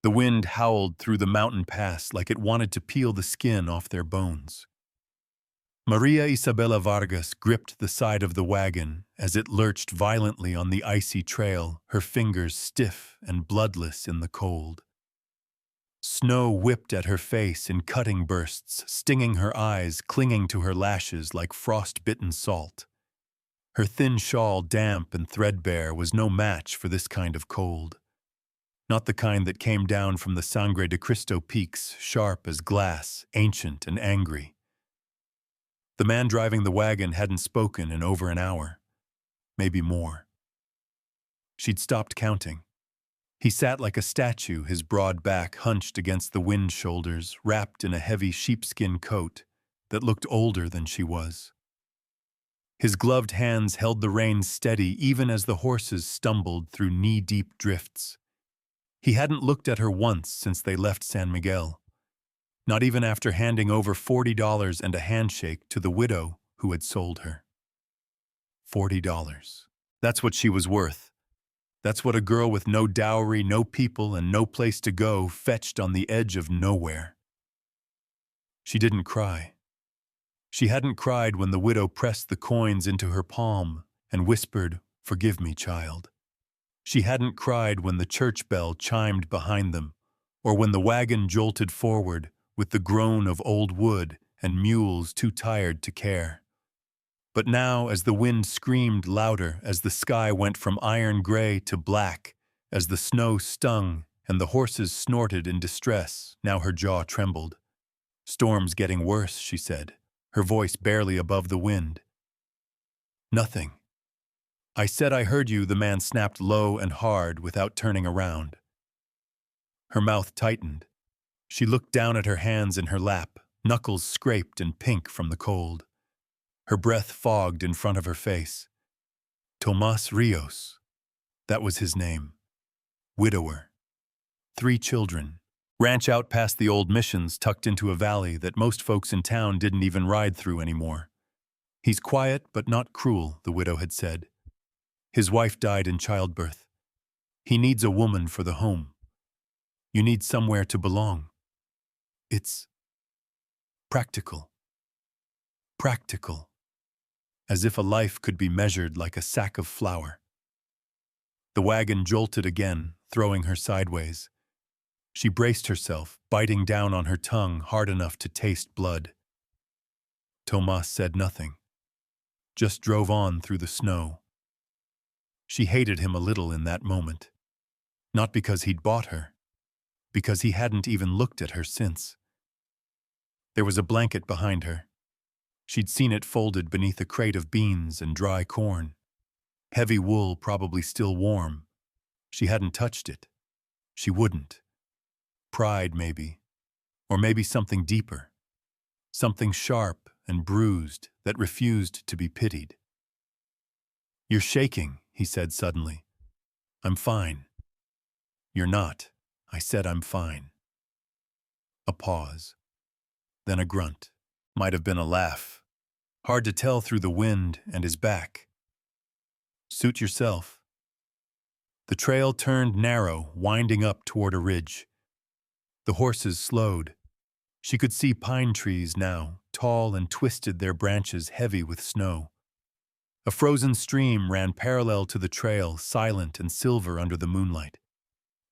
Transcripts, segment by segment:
The wind howled through the mountain pass like it wanted to peel the skin off their bones. Maria Isabella Vargas gripped the side of the wagon as it lurched violently on the icy trail, her fingers stiff and bloodless in the cold. Snow whipped at her face in cutting bursts, stinging her eyes, clinging to her lashes like frost-bitten salt. Her thin shawl, damp and threadbare, was no match for this kind of cold. Not the kind that came down from the Sangre de Cristo peaks, sharp as glass, ancient and angry. The man driving the wagon hadn't spoken in over an hour, maybe more. She'd stopped counting. He sat like a statue, his broad back hunched against the wind shoulders, wrapped in a heavy sheepskin coat that looked older than she was. His gloved hands held the reins steady even as the horses stumbled through knee-deep drifts. He hadn't looked at her once since they left San Miguel, not even after handing over $40 and a handshake to the widow who had sold her. $40. That's what she was worth. That's what a girl with no dowry, no people, and no place to go fetched on the edge of nowhere. She didn't cry. She hadn't cried when the widow pressed the coins into her palm and whispered, "Forgive me, child." She hadn't cried when the church bell chimed behind them, or when the wagon jolted forward with the groan of old wood and mules too tired to care. But now, as the wind screamed louder, as the sky went from iron gray to black, as the snow stung and the horses snorted in distress, now her jaw trembled. "Storm's getting worse," she said, her voice barely above the wind. "Nothing." "I said I heard you," the man snapped low and hard without turning around. Her mouth tightened. She looked down at her hands in her lap, knuckles scraped and pink from the cold. Her breath fogged in front of her face. Tomas Rios. That was his name. Widower. 3 children. Ranch out past the old missions tucked into a valley that most folks in town didn't even ride through anymore. "He's quiet but not cruel," the widow had said. "His wife died in childbirth. He needs a woman for the home. You need somewhere to belong. It's practical. Practical. As if a life could be measured like a sack of flour." The wagon jolted again, throwing her sideways. She braced herself, biting down on her tongue hard enough to taste blood. Tomas said nothing, just drove on through the snow. She hated him a little in that moment. Not because he'd bought her, because he hadn't even looked at her since. There was a blanket behind her. She'd seen it folded beneath a crate of beans and dry corn. Heavy wool, probably still warm. She hadn't touched it. She wouldn't. Pride, maybe. Or maybe something deeper. Something sharp and bruised that refused to be pitied. "You're shaking," he said suddenly. "I'm fine." "You're not." I said I'm fine. A pause. Then a grunt. Might have been a laugh. Hard to tell through the wind and his back. "Suit yourself." The trail turned narrow, winding up toward a ridge. The horses slowed. She could see pine trees now, tall and twisted, their branches heavy with snow. A frozen stream ran parallel to the trail, silent and silver under the moonlight.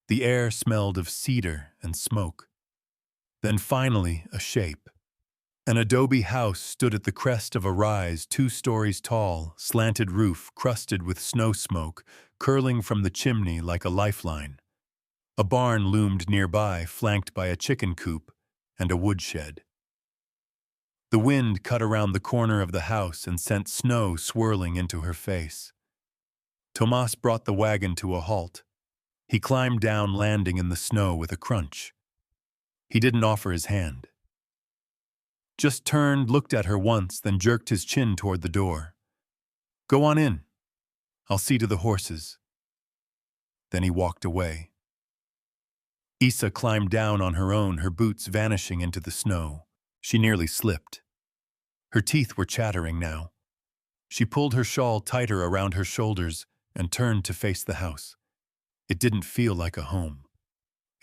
The air smelled of cedar and smoke. Then finally, a shape. An adobe house stood at the crest of a rise 2 stories tall, slanted roof crusted with snow smoke, curling from the chimney like a lifeline. A barn loomed nearby, flanked by a chicken coop and a woodshed. The wind cut around the corner of the house and sent snow swirling into her face. Tomas brought the wagon to a halt. He climbed down, landing in the snow with a crunch. He didn't offer his hand. Just turned, looked at her once, then jerked his chin toward the door. "Go on in. I'll see to the horses." Then he walked away. Isa climbed down on her own, her boots vanishing into the snow. She nearly slipped. Her teeth were chattering now. She pulled her shawl tighter around her shoulders and turned to face the house. It didn't feel like a home.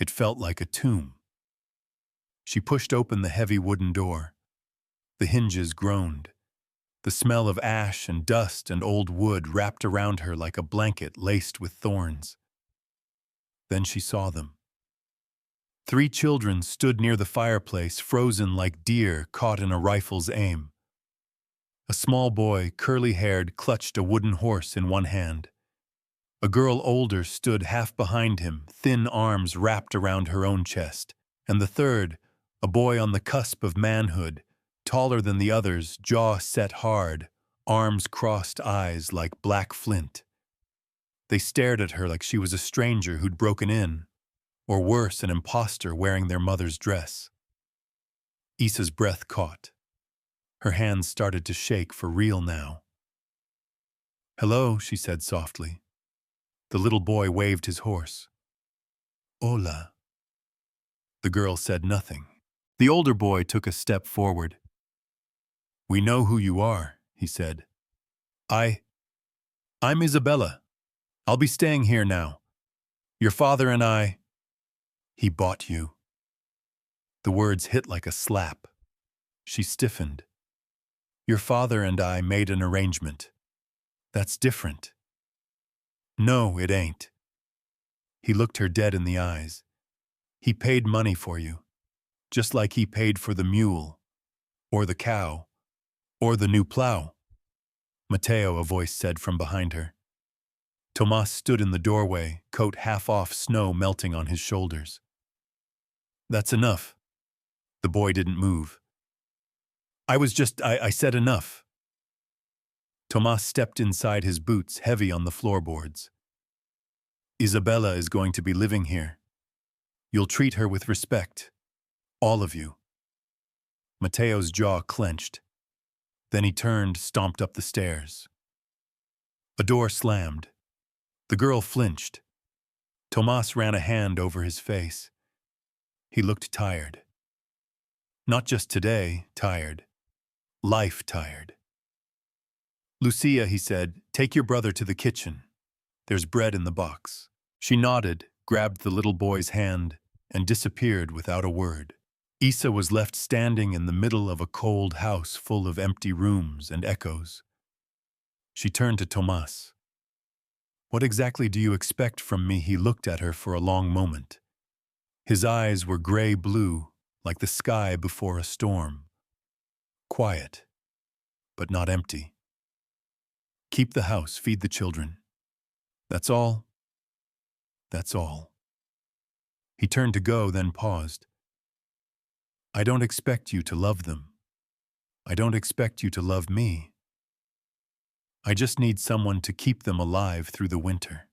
It felt like a tomb. She pushed open the heavy wooden door. The hinges groaned. The smell of ash and dust and old wood wrapped around her like a blanket laced with thorns. Then she saw them. 3 children stood near the fireplace, frozen like deer caught in a rifle's aim. A small boy, curly-haired, clutched a wooden horse in one hand. A girl older stood half behind him, thin arms wrapped around her own chest. And the third, a boy on the cusp of manhood, taller than the others, jaw set hard, arms crossed, eyes like black flint. They stared at her like she was a stranger who'd broken in, or worse, an imposter wearing their mother's dress. Issa's breath caught. Her hands started to shake for real now. "Hello," she said softly. The little boy waved his horse. "Hola." The girl said nothing. The older boy took a step forward. "We know who you are," he said. I'm Isabella. I'll be staying here now. Your father and I..." "He bought you." The words hit like a slap. She stiffened. "Your father and I made an arrangement. That's different." "No, it ain't." He looked her dead in the eyes. "He paid money for you, just like he paid for the mule, or the cow, or the new plow." "Matteo," a voice said from behind her. Tomas stood in the doorway, coat half off, snow melting on his shoulders. "That's enough." The boy didn't move. I said enough." Tomas stepped inside his boots, heavy on the floorboards. "Isabella is going to be living here. You'll treat her with respect. All of you." Matteo's jaw clenched. Then he turned, stomped up the stairs. A door slammed. The girl flinched. Tomas ran a hand over his face. He looked tired. Not just today, tired. Life tired. "Lucia," he said, "take your brother to the kitchen. There's bread in the box." She nodded, grabbed the little boy's hand, and disappeared without a word. Issa was left standing in the middle of a cold house full of empty rooms and echoes. She turned to Tomas. "What exactly do you expect from me?" He looked at her for a long moment. His eyes were gray-blue, like the sky before a storm. Quiet, but not empty. "Keep the house, feed the children. That's all. That's all." He turned to go, then paused. "I don't expect you to love them. I don't expect you to love me. I just need someone to keep them alive through the winter."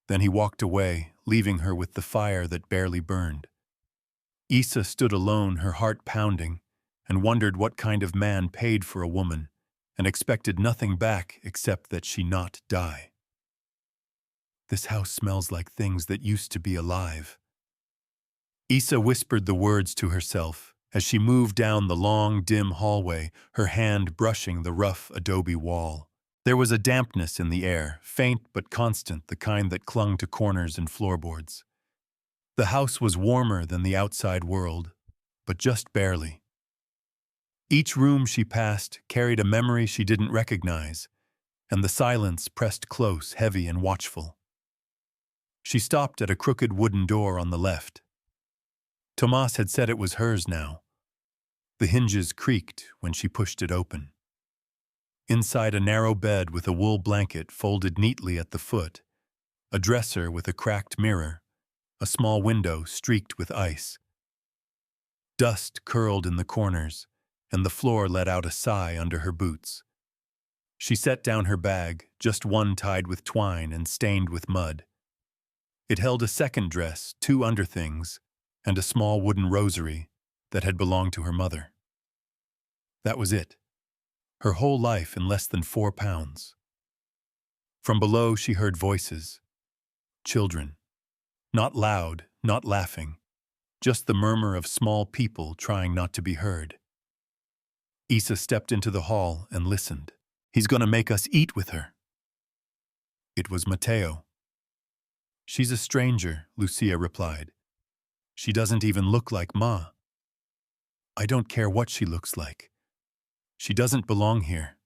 Then he walked away, leaving her with the fire that barely burned. Issa stood alone, her heart pounding, and wondered what kind of man paid for a woman and expected nothing back except that she not die. "This house smells like things that used to be alive." Issa whispered the words to herself as she moved down the long, dim hallway, her hand brushing the rough adobe wall. There was a dampness in the air, faint but constant, the kind that clung to corners and floorboards. The house was warmer than the outside world, but just barely. Each room she passed carried a memory she didn't recognize, and the silence pressed close, heavy and watchful. She stopped at a crooked wooden door on the left. Tomas had said it was hers now. The hinges creaked when she pushed it open. Inside, a narrow bed with a wool blanket folded neatly at the foot, a dresser with a cracked mirror, a small window streaked with ice. Dust curled in the corners, and the floor let out a sigh under her boots. She set down her bag, just one tied with twine and stained with mud. It held a second dress, 2 underthings, and a small wooden rosary that had belonged to her mother. That was it. Her whole life in less than 4 pounds. From below she heard voices. Children. Not loud, not laughing. Just the murmur of small people trying not to be heard. Issa stepped into the hall and listened. "He's gonna make us eat with her." It was Matteo. She's a stranger, Lucia replied. She doesn't even look like Ma. I don't care what she looks like. She doesn't belong here.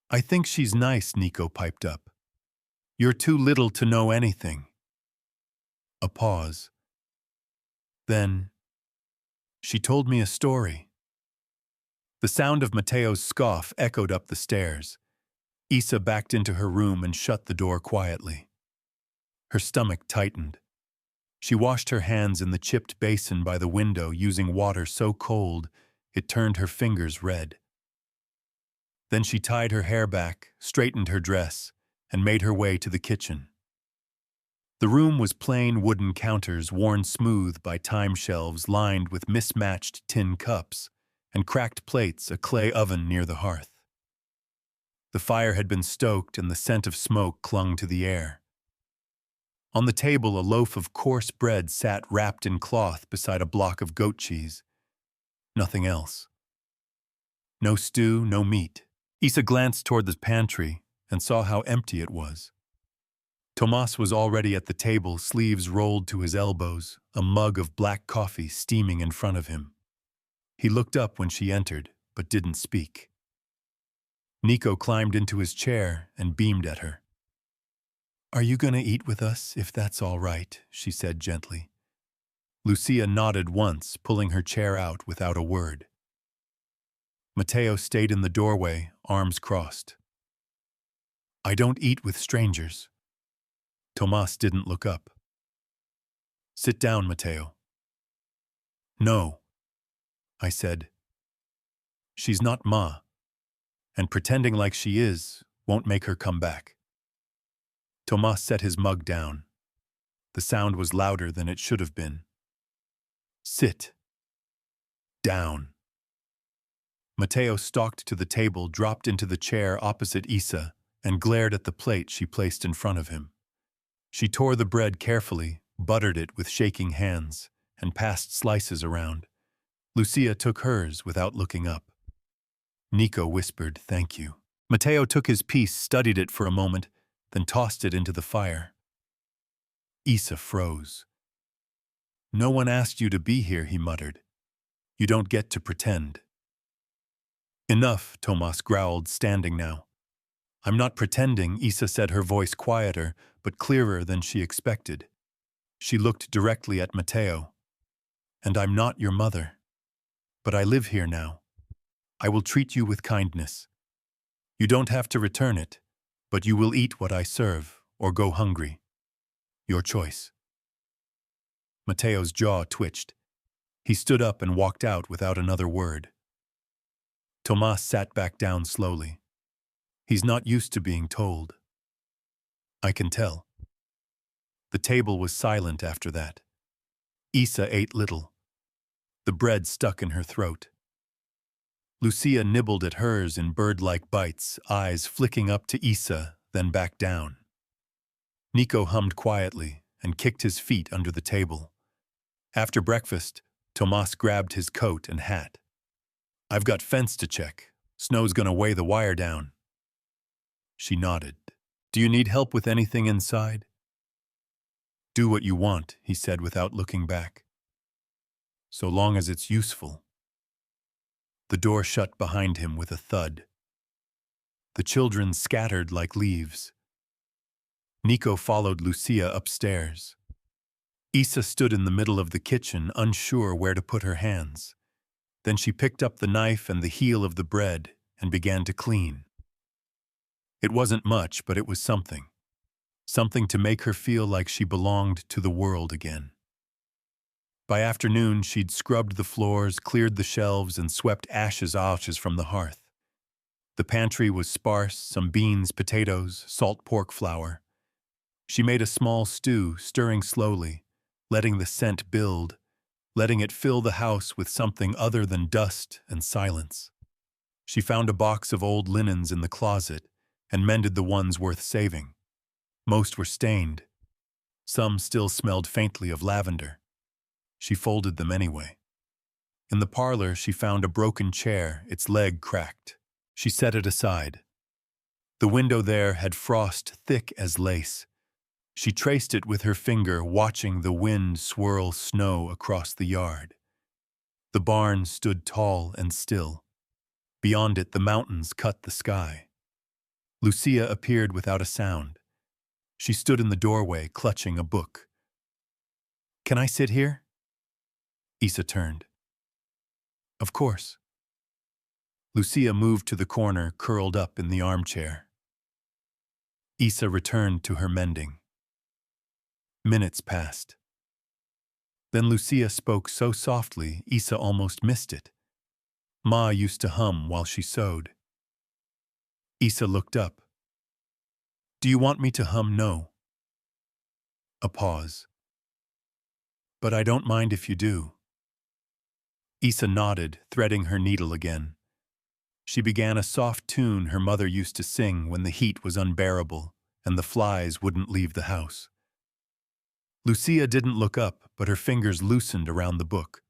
I think she's nice, Nico piped up. You're too little to know anything. A pause. Then, she told me a story. The sound of Mateo's scoff echoed up the stairs. Isa backed into her room and shut the door quietly. Her stomach tightened. She washed her hands in the chipped basin by the window using water so cold it turned her fingers red. Then she tied her hair back, straightened her dress, and made her way to the kitchen. The room was plain wooden counters worn smooth by time shelves lined with mismatched tin cups, and cracked plates, a clay oven near the hearth. The fire had been stoked and the scent of smoke clung to the air. On the table, a loaf of coarse bread sat wrapped in cloth beside a block of goat cheese. Nothing else. No stew, no meat. Isa glanced toward the pantry and saw how empty it was. Tomas was already at the table, sleeves rolled to his elbows, a mug of black coffee steaming in front of him. He looked up when she entered, but didn't speak. Nico climbed into his chair and beamed at her. Are you going to eat with us, if that's all right? She said gently. Lucia nodded once, pulling her chair out without a word. Mateo stayed in the doorway, arms crossed. I don't eat with strangers. Tomas didn't look up. Sit down, Mateo. No, I said. She's not Ma, and pretending like she is won't make her come back. Tomas set his mug down. The sound was louder than it should have been. Sit. Down. Mateo stalked to the table, dropped into the chair opposite Isa, and glared at the plate she placed in front of him. She tore the bread carefully, buttered it with shaking hands, and passed slices around. Lucia took hers without looking up. Nico whispered, "Thank you." Mateo took his piece, studied it for a moment, then tossed it into the fire. Isa froze. No one asked you to be here, he muttered. You don't get to pretend. Enough, Tomas growled, standing now. I'm not pretending, Isa said, her voice quieter, but clearer than she expected. She looked directly at Mateo. And I'm not your mother. But I live here now. I will treat you with kindness. You don't have to return it, but you will eat what I serve, or go hungry. Your choice. Mateo's jaw twitched. He stood up and walked out without another word. Tomas sat back down slowly. He's not used to being told. I can tell. The table was silent after that. Isa ate little. The bread stuck in her throat. Lucia nibbled at hers in bird-like bites, eyes flicking up to Isa, then back down. Nico hummed quietly and kicked his feet under the table. After breakfast, Tomas grabbed his coat and hat. I've got fence to check. Snow's gonna weigh the wire down. She nodded. Do you need help with anything inside? Do what you want, he said without looking back. So long as it's useful. The door shut behind him with a thud. The children scattered like leaves. Nico followed Lucia upstairs. Isa stood in the middle of the kitchen, unsure where to put her hands. Then she picked up the knife and the heel of the bread and began to clean. It wasn't much, but it was something. Something to make her feel like she belonged to the world again. By afternoon, she'd scrubbed the floors, cleared the shelves, and swept ashes from the hearth. The pantry was sparse, some beans, potatoes, salt pork flour. She made a small stew, stirring slowly, letting the scent build, letting it fill the house with something other than dust and silence. She found a box of old linens in the closet and mended the ones worth saving. Most were stained. Some still smelled faintly of lavender. She folded them anyway. In the parlor, she found a broken chair, its leg cracked. She set it aside. The window there had frost thick as lace. She traced it with her finger, watching the wind swirl snow across the yard. The barn stood tall and still. Beyond it, the mountains cut the sky. Lucia appeared without a sound. She stood in the doorway, clutching a book. "Can I sit here?" Isa turned. "Of course." Lucia moved to the corner, curled up in the armchair. Isa returned to her mending. Minutes passed. Then Lucia spoke so softly, Isa almost missed it. Ma used to hum while she sewed. Isa looked up. "Do you want me to hum?" "No." A pause. "But I don't mind if you do." Isa nodded, threading her needle again. She began a soft tune her mother used to sing when the heat was unbearable and the flies wouldn't leave the house. Lucia didn't look up, but her fingers loosened around the book.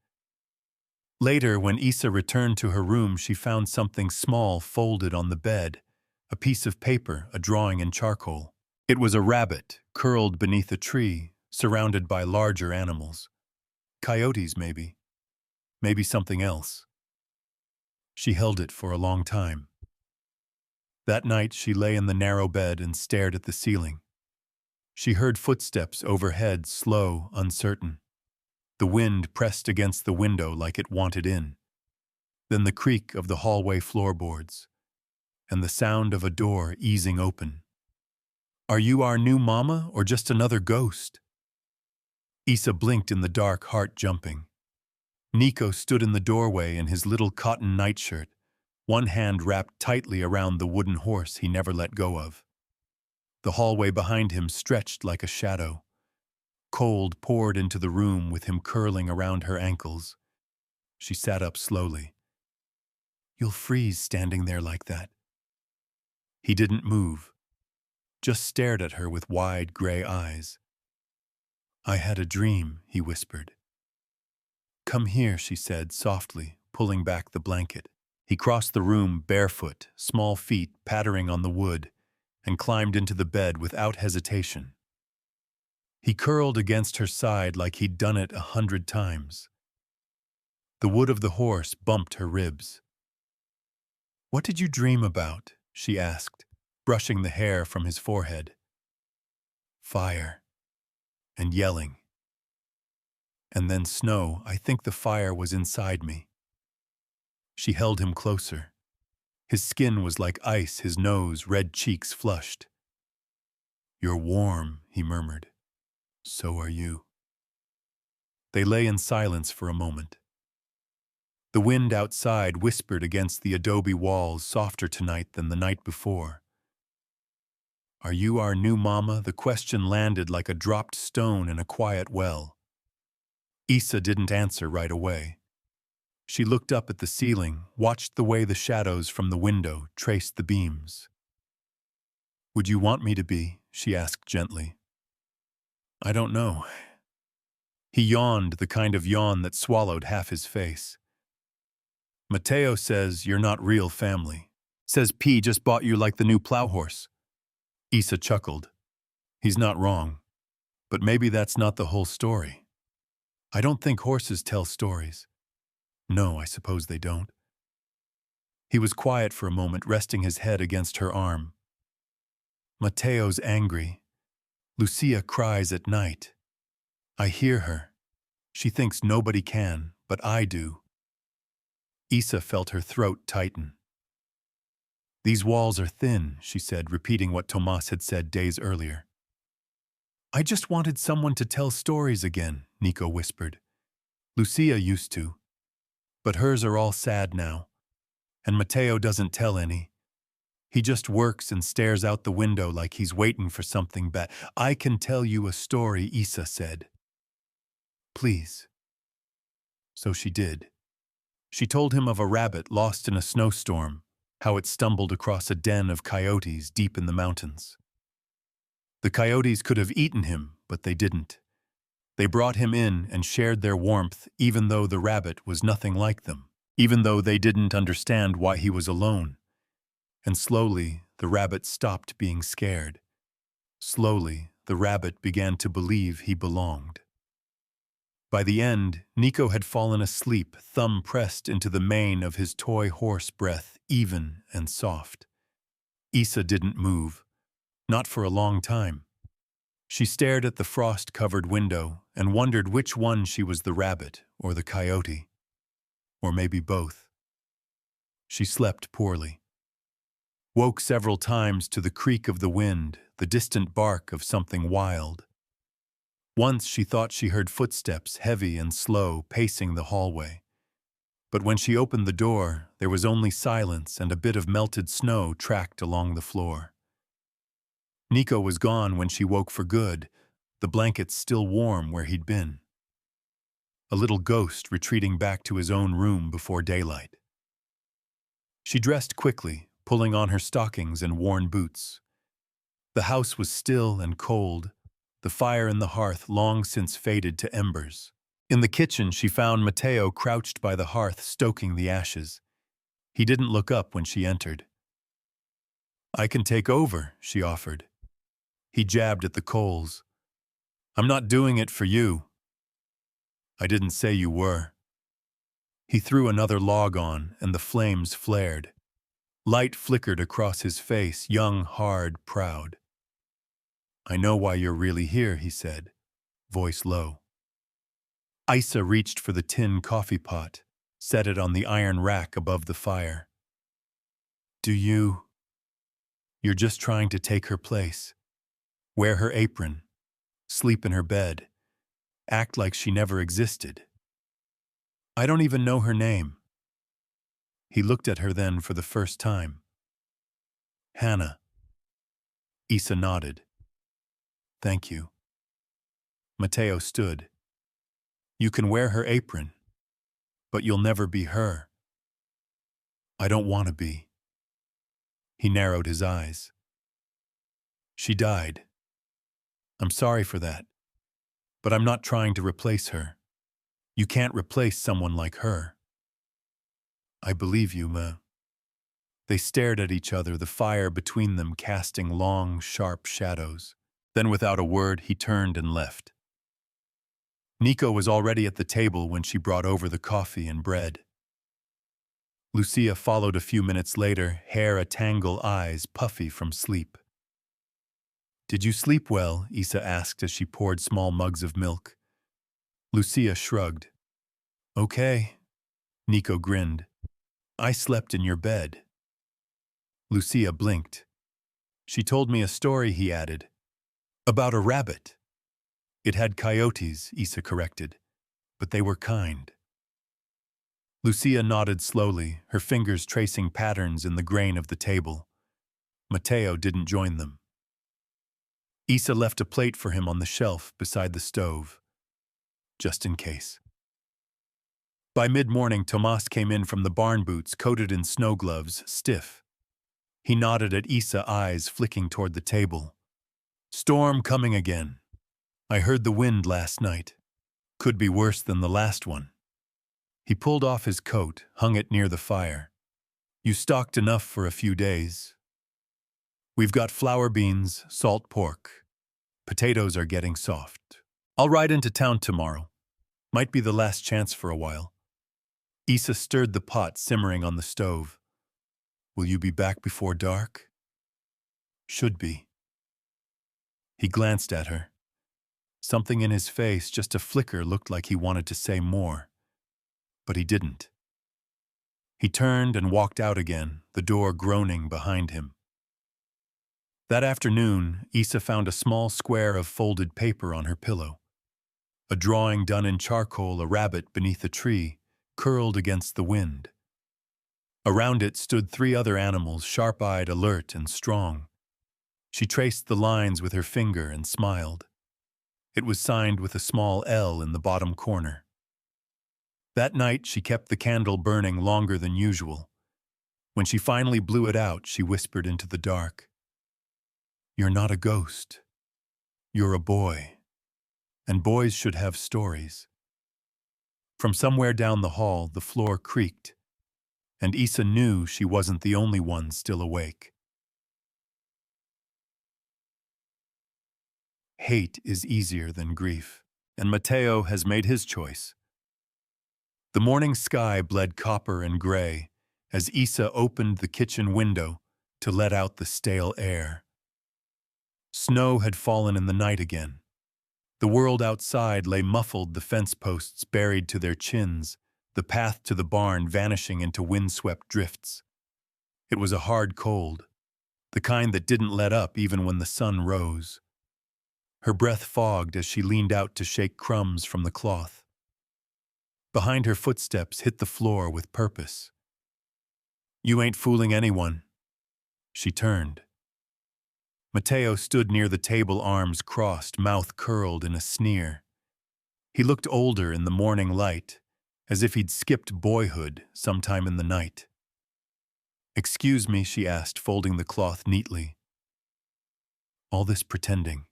Later, when Isa returned to her room, she found something small folded on the bed, a piece of paper, a drawing in charcoal. It was a rabbit, curled beneath a tree, surrounded by larger animals. Coyotes, maybe. Maybe something else. She held it for a long time. That night, she lay in the narrow bed and stared at the ceiling. She heard footsteps overhead, slow, uncertain. The wind pressed against the window like it wanted in. Then the creak of the hallway floorboards, and the sound of a door easing open. "Are you our new mama, or just another ghost?" Isa blinked in the dark, heart jumping. Nico stood in the doorway in his little cotton nightshirt, one hand wrapped tightly around the wooden horse he never let go of. The hallway behind him stretched like a shadow. Cold poured into the room with him curling around her ankles. She sat up slowly. "You'll freeze standing there like that." He didn't move, just stared at her with wide gray eyes. "I had a dream," he whispered. "Come here," she said softly, pulling back the blanket. He crossed the room barefoot, small feet pattering on the wood, and climbed into the bed without hesitation. He curled against her side like he'd done it 100 times. The wood of the horse bumped her ribs. "What did you dream about?" she asked, brushing the hair from his forehead. "Fire. And yelling. And then snow. I think the fire was inside me." She held him closer. His skin was like ice, his nose, red cheeks flushed. "You're warm," he murmured. "So are you." They lay in silence for a moment. The wind outside whispered against the adobe walls, softer tonight than the night before. "Are you our new mama?" The question landed like a dropped stone in a quiet well. Isa didn't answer right away. She looked up at the ceiling, watched the way the shadows from the window traced the beams. "Would you want me to be?" she asked gently. "I don't know." He yawned, the kind of yawn that swallowed half his face. "Mateo says you're not real family. Says P just bought you like the new plow horse." Isa chuckled. "He's not wrong. But maybe that's not the whole story. I don't think horses tell stories." "No, I suppose they don't." He was quiet for a moment, resting his head against her arm. "Mateo's angry. Lucia cries at night. I hear her. She thinks nobody can, but I do." Isa felt her throat tighten. "These walls are thin," she said, repeating what Tomas had said days earlier. "I just wanted someone to tell stories again," Nico whispered. "Lucia used to. But hers are all sad now. And Mateo doesn't tell any. He just works and stares out the window like he's waiting for something bad." "I can tell you a story," Isa said. "Please." So she did. She told him of a rabbit lost in a snowstorm, how it stumbled across a den of coyotes deep in the mountains. The coyotes could have eaten him, but they didn't. They brought him in and shared their warmth, even though the rabbit was nothing like them, even though they didn't understand why he was alone. And slowly, the rabbit stopped being scared. Slowly, the rabbit began to believe he belonged. By the end, Nico had fallen asleep, thumb pressed into the mane of his toy horse, breath even and soft. Issa didn't move, not for a long time. She stared at the frost-covered window and wondered which one she was, the rabbit or the coyote, or maybe both. She slept poorly. Woke several times to the creak of the wind, the distant bark of something wild. Once she thought she heard footsteps, heavy and slow, pacing the hallway. But when she opened the door, there was only silence and a bit of melted snow tracked along the floor. Nico was gone when she woke for good, the blankets still warm where he'd been. A little ghost retreating back to his own room before daylight. She dressed quickly, pulling on her stockings and worn boots. The house was still and cold, the fire in the hearth long since faded to embers. In the kitchen, she found Matteo crouched by the hearth, stoking the ashes. He didn't look up when she entered. "I can take over," she offered. He jabbed at the coals. "I'm not doing it for you." "I didn't say you were." He threw another log on, and the flames flared. Light flickered across his face, young, hard, proud. "I know why you're really here," he said, voice low. Isa reached for the tin coffee pot, set it on the iron rack above the fire. You're just trying to take her place. Wear her apron. Sleep in her bed. Act like she never existed. I don't even know her name." He looked at her then for the first time. "Hannah." Isa nodded. "Thank you." Matteo stood. "You can wear her apron, but you'll never be her." "I don't want to be." He narrowed his eyes. "She died. I'm sorry for that, but I'm not trying to replace her. You can't replace someone like her." "I believe you, Ma." They stared at each other, the fire between them casting long, sharp shadows. Then without a word, he turned and left. Nico was already at the table when she brought over the coffee and bread. Lucia followed a few minutes later, hair a tangle, eyes puffy from sleep. "Did you sleep well?" Isa asked as she poured small mugs of milk. Lucia shrugged. "Okay." Nico grinned. "I slept in your bed." Lucia blinked. "She told me a story," he added. "About a rabbit." "It had coyotes," Isa corrected, "but they were kind." Lucia nodded slowly, her fingers tracing patterns in the grain of the table. Matteo didn't join them. Isa left a plate for him on the shelf beside the stove, just in case. By mid-morning, Tomas came in from the barn boots, coated in snow gloves, stiff. He nodded at Isa, eyes flicking toward the table. "Storm coming again. I heard the wind last night. Could be worse than the last one." He pulled off his coat, hung it near the fire. "You stocked enough for a few days." "We've got flour beans, salt pork. Potatoes are getting soft. I'll ride into town tomorrow. Might be the last chance for a while." Isa stirred the pot simmering on the stove. "Will you be back before dark?" "Should be." He glanced at her. Something in his face, just a flicker, looked like he wanted to say more. But he didn't. He turned and walked out again, the door groaning behind him. That afternoon, Isa found a small square of folded paper on her pillow. A drawing done in charcoal, a rabbit beneath a tree, curled against the wind. Around it stood 3 other animals, sharp-eyed, alert, and strong. She traced the lines with her finger and smiled. It was signed with a small L in the bottom corner. That night, she kept the candle burning longer than usual. When she finally blew it out, she whispered into the dark, "You're not a ghost. You're a boy. And boys should have stories." From somewhere down the hall, the floor creaked, and Isa knew she wasn't the only one still awake. hate is easier than grief, and Mateo has made his choice. The morning sky bled copper and gray as Isa opened the kitchen window to let out the stale air. Snow had fallen in the night again. The world outside lay muffled, the fence posts buried to their chins, the path to the barn vanishing into windswept drifts. It was a hard cold, the kind that didn't let up even when the sun rose. Her breath fogged as she leaned out to shake crumbs from the cloth. Behind her, footsteps hit the floor with purpose. "You ain't fooling anyone." She turned. Mateo stood near the table, arms crossed, mouth curled in a sneer. He looked older in the morning light, as if he'd skipped boyhood sometime in the night. "Excuse me," she asked, folding the cloth neatly. "All this pretending,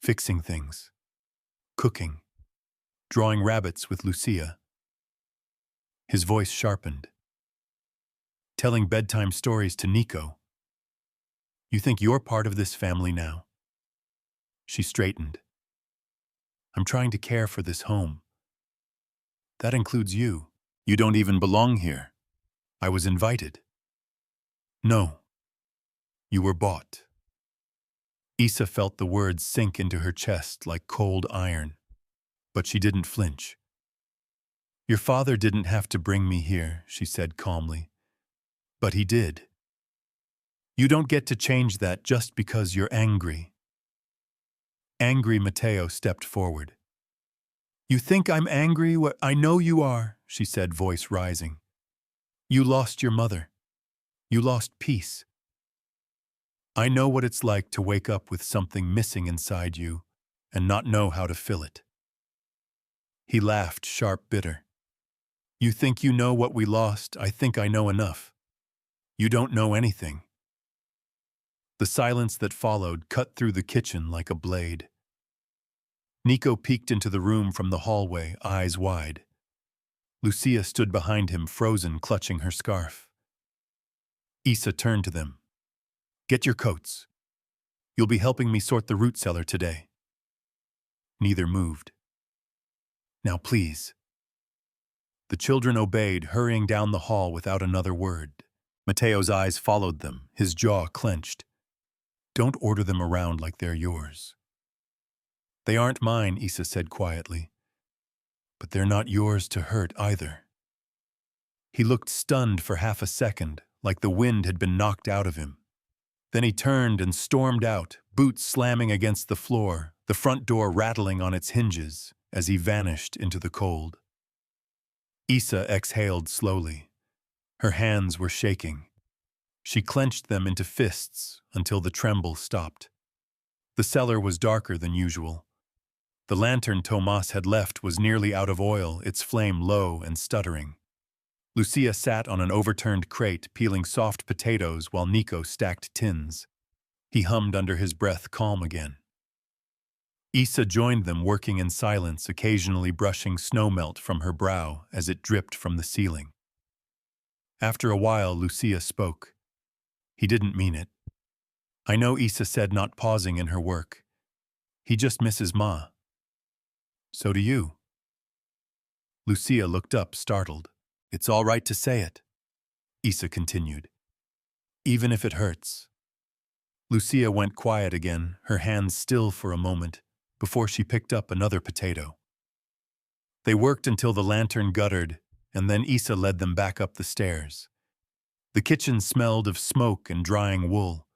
fixing things, cooking, drawing rabbits with Lucia." His voice sharpened. "Telling bedtime stories to Nico. You think you're part of this family now?" She straightened. "I'm trying to care for this home. That includes you. You don't even belong here. I was invited." "No. You were bought." Isa felt the words sink into her chest like cold iron, but she didn't flinch. "Your father didn't have to bring me here," she said calmly. "But he did. You don't get to change that just because you're angry." Angry Mateo stepped forward. "You think I'm angry? I know you are," she said, voice rising. "You lost your mother. You lost peace. I know what it's like to wake up with something missing inside you and not know how to fill it." He laughed, sharp, bitter. "You think you know what we lost? I think I know enough. You don't know anything." The silence that followed cut through the kitchen like a blade. Nico peeked into the room from the hallway, eyes wide. Lucia stood behind him, frozen, clutching her scarf. Isa turned to them. "Get your coats. You'll be helping me sort the root cellar today." Neither moved. "Now, please." The children obeyed, hurrying down the hall without another word. Mateo's eyes followed them, his jaw clenched. "Don't order them around like they're yours." "They aren't mine," Isa said quietly. "But they're not yours to hurt either." He looked stunned for half a second, like the wind had been knocked out of him. Then he turned and stormed out, boots slamming against the floor, the front door rattling on its hinges as he vanished into the cold. Isa exhaled slowly. Her hands were shaking. She clenched them into fists until the tremble stopped. The cellar was darker than usual. The lantern Tomas had left was nearly out of oil, its flame low and stuttering. Lucia sat on an overturned crate, peeling soft potatoes while Nico stacked tins. He hummed under his breath, calm again. Isa joined them, working in silence, occasionally brushing snowmelt from her brow as it dripped from the ceiling. After a while, Lucia spoke. "He didn't mean it." "I know," Isa said, not pausing in her work. "He just misses Ma." "So do you." Lucia looked up, startled. "It's all right to say it," Isa continued. "Even if it hurts." Lucia went quiet again, her hands still for a moment, before she picked up another potato. They worked until the lantern guttered, and then Isa led them back up the stairs. The kitchen smelled of smoke and drying wool.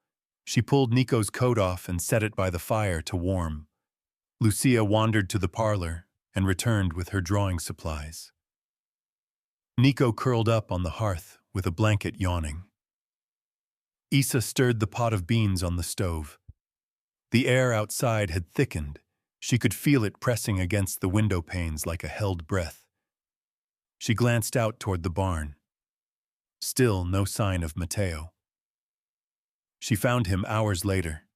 She pulled Nico's coat off and set it by the fire to warm. Lucia wandered to the parlor and returned with her drawing supplies. Nico curled up on the hearth with a blanket, yawning. Isa stirred the pot of beans on the stove. The air outside had thickened. She could feel it pressing against the window panes like a held breath. She glanced out toward the barn. Still no sign of Mateo. She found him hours later.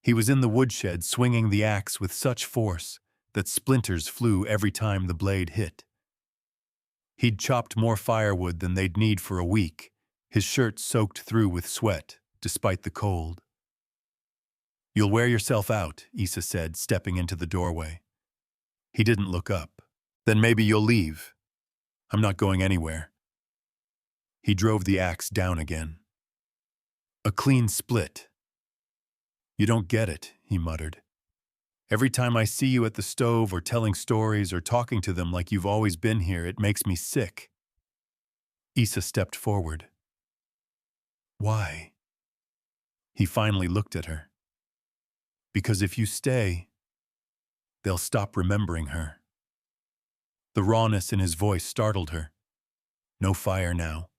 He was in the woodshed, swinging the axe with such force that splinters flew every time the blade hit. He'd chopped more firewood than they'd need for a week, his shirt soaked through with sweat, despite the cold. You'll wear yourself out, Issa said, stepping into the doorway. He didn't look up. Then maybe you'll leave. I'm not going anywhere. He drove the axe down again. A clean split. You don't get it, he muttered. Every time I see you at the stove or telling stories or talking to them like you've always been here, it makes me sick. Issa stepped forward. Why? He finally looked at her. Because if you stay, they'll stop remembering her. The rawness in his voice startled her. No fire now,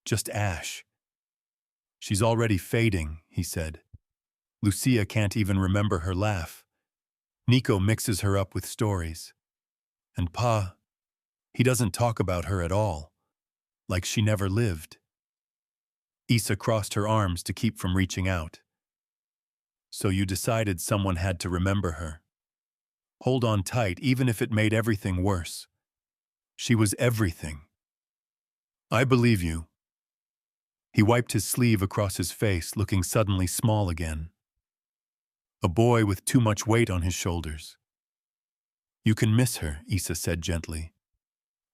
just ash. She's already fading, he said. Lucia can't even remember her laugh. Nico mixes her up with stories. And Pa, he doesn't talk about her at all, like she never lived. Issa crossed her arms to keep from reaching out. So you decided someone had to remember her. Hold on tight, even if it made everything worse. She was everything. I believe you. He wiped his sleeve across his face, looking suddenly small again. A boy with too much weight on his shoulders. You can miss her, Issa said gently.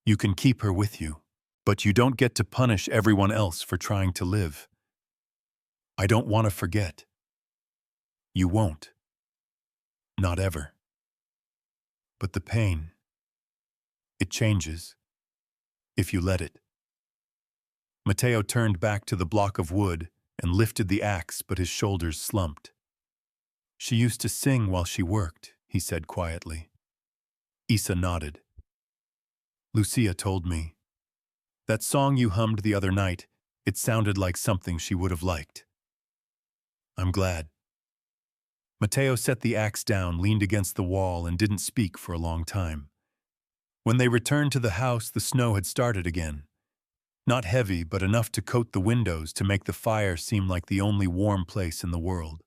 You can keep her with you, but you don't get to punish everyone else for trying to live. I don't want to forget. You won't. Not ever. But the pain, it changes, if you let it. Matteo turned back to the block of wood and lifted the axe, but his shoulders slumped. She used to sing while she worked, he said quietly. Issa nodded. Lucia told me. That song you hummed the other night, it sounded like something she would have liked. I'm glad. Matteo set the axe down, leaned against the wall, and didn't speak for a long time. When they returned to the house, the snow had started again. Not heavy, but enough to coat the windows to make the fire seem like the only warm place in the world.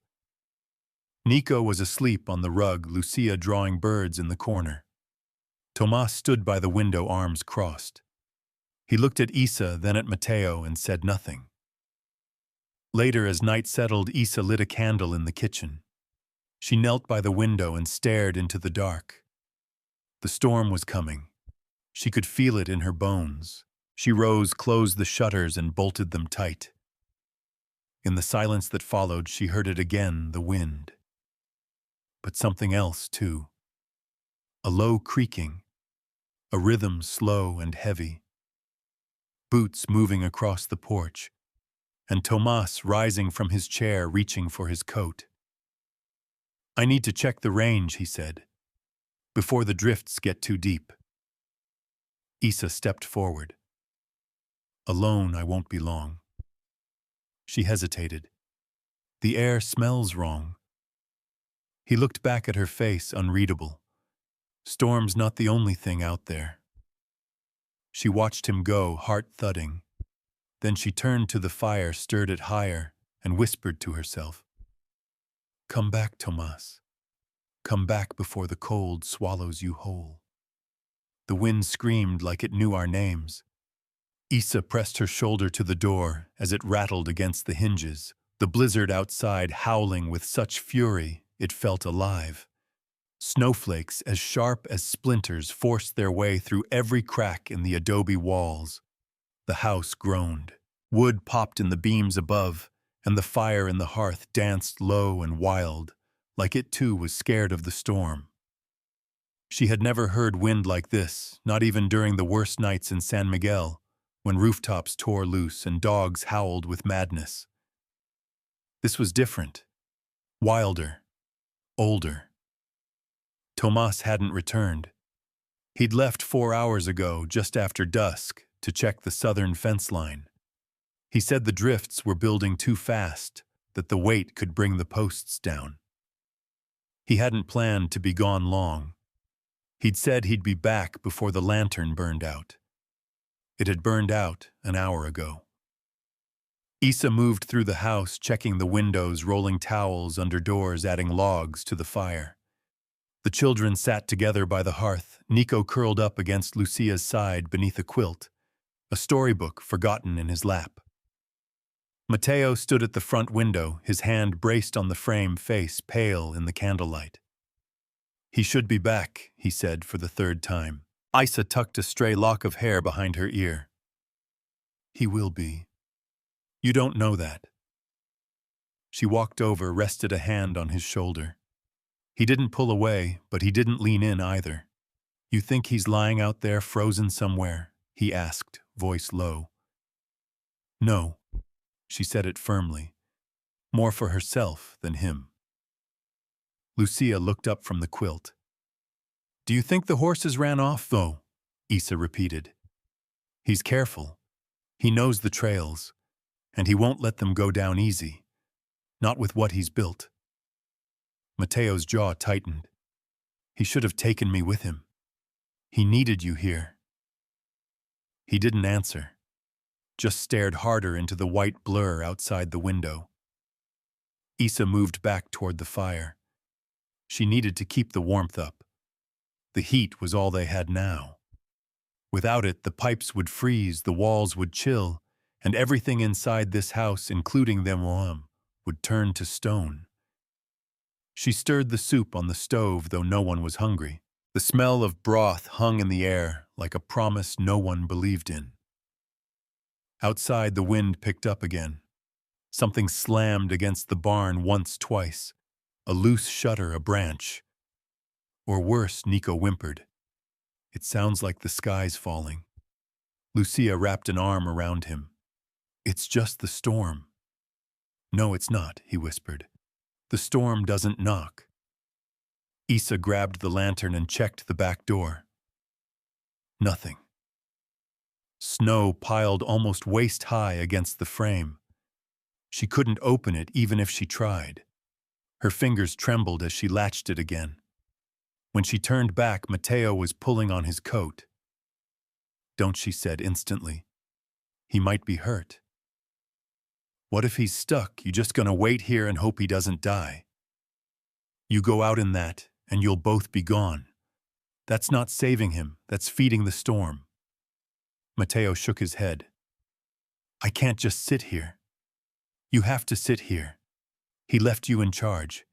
Nico was asleep on the rug, Lucia drawing birds in the corner. Tomas stood by the window, arms crossed. He looked at Issa, then at Matteo, and said nothing. Later, as night settled, Issa lit a candle in the kitchen. She knelt by the window and stared into the dark. The storm was coming. She could feel it in her bones. She rose, closed the shutters, and bolted them tight. In the silence that followed, she heard it again, the wind. But something else, too. A low creaking, a rhythm slow and heavy. Boots moving across the porch, and Tomas rising from his chair, reaching for his coat. I need to check the range, he said, before the drifts get too deep. Issa stepped forward. Alone, I won't be long. She hesitated. The air smells wrong. He looked back at her face, unreadable. Storm's not the only thing out there. She watched him go, heart thudding. Then she turned to the fire, stirred it higher, and whispered to herself. Come back, Tomas. Come back before the cold swallows you whole. The wind screamed like it knew our names. Issa pressed her shoulder to the door as it rattled against the hinges, the blizzard outside howling with such fury it felt alive. Snowflakes as sharp as splinters forced their way through every crack in the adobe walls. The house groaned. Wood popped in the beams above, and the fire in the hearth danced low and wild, like it too was scared of the storm. She had never heard wind like this, not even during the worst nights in San Miguel, when rooftops tore loose and dogs howled with madness. This was different, wilder, older. Tomas hadn't returned. He'd left 4 hours ago, just after dusk, to check the southern fence line. He said the drifts were building too fast, that the weight could bring the posts down. He hadn't planned to be gone long. He'd said he'd be back before the lantern burned out. It had burned out an hour ago. Issa moved through the house, checking the windows, rolling towels under doors, adding logs to the fire. The children sat together by the hearth, Nico curled up against Lucia's side beneath a quilt, a storybook forgotten in his lap. Mateo stood at the front window, his hand braced on the frame, face pale in the candlelight. "He should be back," he said for the third time. Isa tucked a stray lock of hair behind her ear. "He will be. You don't know that." She walked over, rested a hand on his shoulder. He didn't pull away, but he didn't lean in either. "You think he's lying out there frozen somewhere?" he asked, voice low. "No," she said it firmly, more for herself than him. Lucia looked up from the quilt. "Do you think the horses ran off, though?" Isa repeated. "He's careful. He knows the trails, and he won't let them go down easy. Not with what he's built." Mateo's jaw tightened. "He should have taken me with him. He needed you here." He didn't answer, just stared harder into the white blur outside the window. Isa moved back toward the fire. She needed to keep the warmth up. The heat was all they had now. Without it, the pipes would freeze, the walls would chill, and everything inside this house, including them, would turn to stone. She stirred the soup on the stove, though no one was hungry. The smell of broth hung in the air like a promise no one believed in. Outside, the wind picked up again. Something slammed against the barn once, twice. A loose shutter, a branch. Or worse, Nico whimpered. "It sounds like the sky's falling." Lucia wrapped an arm around him. "It's just the storm." "No, it's not," he whispered. "The storm doesn't knock." Isa grabbed the lantern and checked the back door. Nothing. Snow piled almost waist-high against the frame. She couldn't open it even if she tried. Her fingers trembled as she latched it again. When she turned back, Mateo was pulling on his coat. "Don't," she said instantly. "He might be hurt." "What if he's stuck? You just gonna wait here and hope he doesn't die?" "You go out in that, and you'll both be gone. That's not saving him, that's feeding the storm." Mateo shook his head. "I can't just sit here." "You have to sit here. He left you in charge."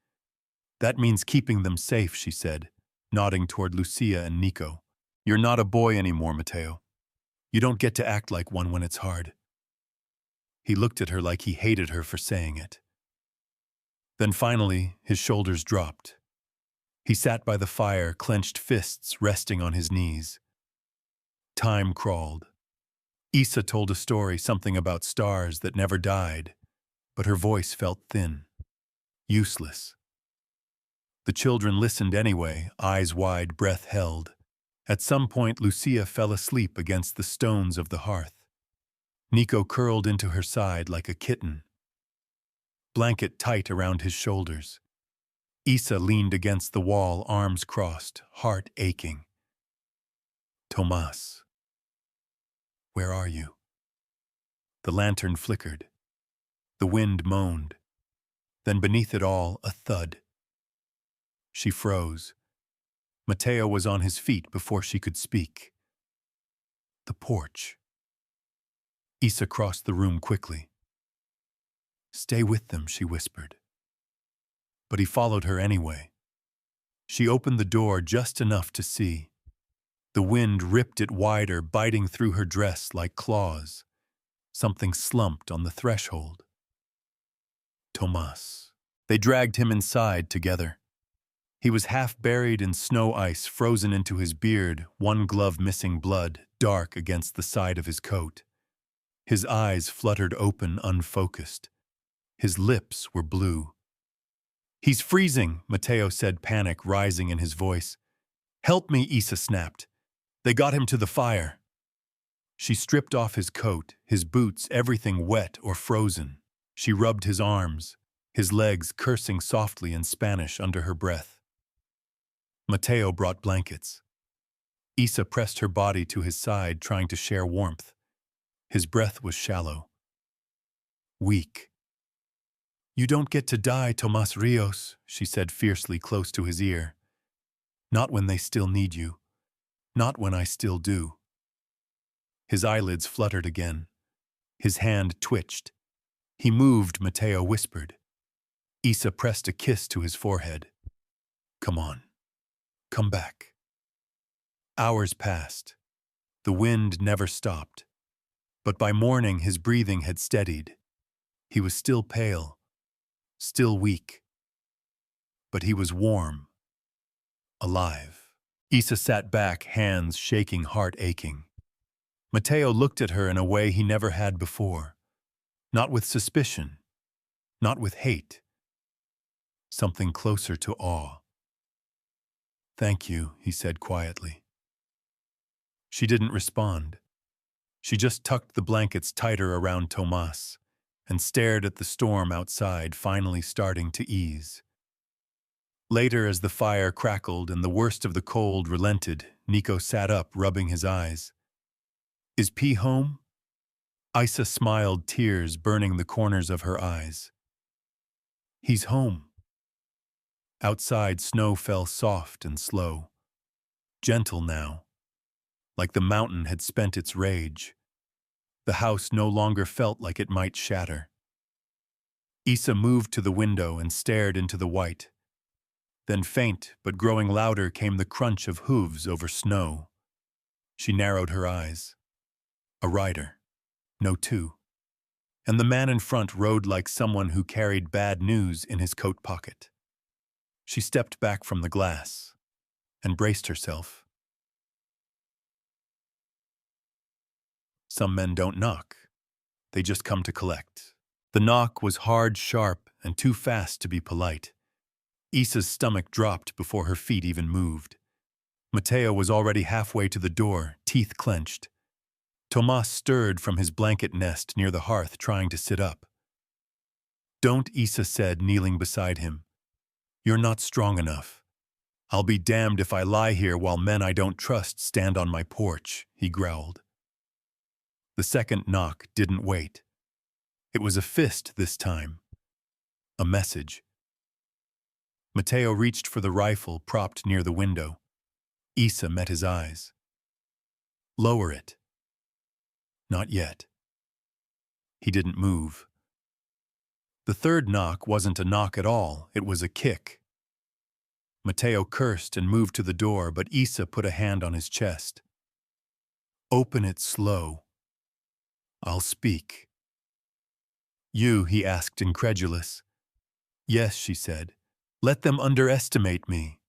"That means keeping them safe," she said, nodding toward Lucia and Nico. "You're not a boy anymore, Mateo. You don't get to act like one when it's hard." He looked at her like he hated her for saying it. Then finally, his shoulders dropped. He sat by the fire, clenched fists resting on his knees. Time crawled. Isa told a story, something about stars that never died, but her voice felt thin, useless. The children listened anyway, eyes wide, breath held. At some point, Lucia fell asleep against the stones of the hearth. Nico curled into her side like a kitten, blanket tight around his shoulders. Isa leaned against the wall, arms crossed, heart aching. "Tomas, where are you?" The lantern flickered. The wind moaned. Then beneath it all, a thud. She froze. Mateo was on his feet before she could speak. "The porch." Isa crossed the room quickly. "Stay with them," she whispered. But he followed her anyway. She opened the door just enough to see. The wind ripped it wider, biting through her dress like claws. Something slumped on the threshold. Tomas. They dragged him inside together. He was half buried in snow ice, frozen into his beard, one glove missing blood, dark against the side of his coat. His eyes fluttered open, unfocused. His lips were blue. "He's freezing," Mateo said, panic rising in his voice. "Help me," Isa snapped. "They got him to the fire." She stripped off his coat, his boots, everything wet or frozen. She rubbed his arms, his legs, cursing softly in Spanish under her breath. Mateo brought blankets. Isa pressed her body to his side, trying to share warmth. His breath was shallow, weak. "You don't get to die, Tomas Rios," she said fiercely close to his ear. "Not when they still need you. Not when I still do." His eyelids fluttered again. His hand twitched. He moved, Mateo whispered. Isa pressed a kiss to his forehead. Come on. Come back. Hours passed. The wind never stopped. But by morning his breathing had steadied. He was still pale, still weak. But he was warm, alive. Isa sat back, hands shaking, heart aching. Mateo looked at her in a way he never had before. Not with suspicion, not with hate. Something closer to awe. Thank you, he said quietly. She didn't respond. She just tucked the blankets tighter around Tomas and stared at the storm outside finally starting to ease. Later, as the fire crackled and the worst of the cold relented, Nico sat up, rubbing his eyes. Is P home? Isa smiled, tears burning the corners of her eyes. He's home. Outside, snow fell soft and slow. Gentle now, like the mountain had spent its rage. The house no longer felt like it might shatter. Isa moved to the window and stared into the white. Then faint, but growing louder, came the crunch of hooves over snow. She narrowed her eyes. A rider. No two. And the man in front rode like someone who carried bad news in his coat pocket. She stepped back from the glass and braced herself. Some men don't knock. They just come to collect. The knock was hard, sharp, and too fast to be polite. Isa's stomach dropped before her feet even moved. Mateo was already halfway to the door, teeth clenched. Tomas stirred from his blanket nest near the hearth, trying to sit up. Don't, Isa said, kneeling beside him. You're not strong enough. I'll be damned if I lie here while men I don't trust stand on my porch, he growled. The second knock didn't wait. It was a fist this time. A message. Mateo reached for the rifle propped near the window. Isa met his eyes. Lower it. Not yet. He didn't move. The third knock wasn't a knock at all, it was a kick. Mateo cursed and moved to the door, but Isa put a hand on his chest. Open it slow. I'll speak. You, he asked, incredulous. Yes, she said. Let them underestimate me.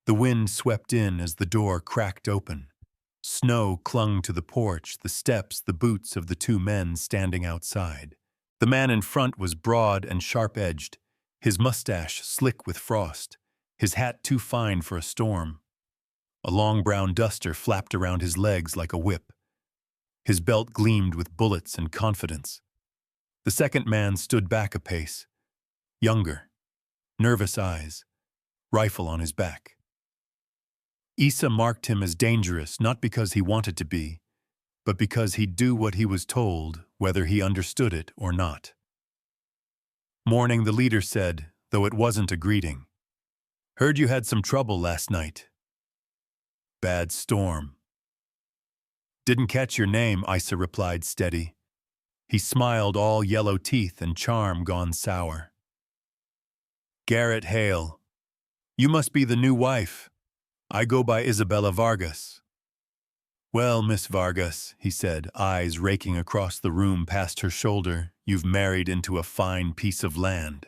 The wind swept in as the door cracked open. Snow clung to the porch, the steps, the boots of the two men standing outside. The man in front was broad and sharp-edged, his mustache slick with frost, his hat too fine for a storm. A long brown duster flapped around his legs like a whip. His belt gleamed with bullets and confidence. The second man stood back a pace, younger, nervous eyes, rifle on his back. Isa marked him as dangerous not because he wanted to be, but because he'd do what he was told, whether he understood it or not. Morning, the leader said, though it wasn't a greeting. Heard you had some trouble last night. Bad storm. Didn't catch your name, Isa replied, steady. He smiled, all yellow teeth and charm gone sour. Garrett Hale. You must be the new wife. I go by Isabella Vargas. Well, Miss Vargas, he said, eyes raking across the room past her shoulder, you've married into a fine piece of land.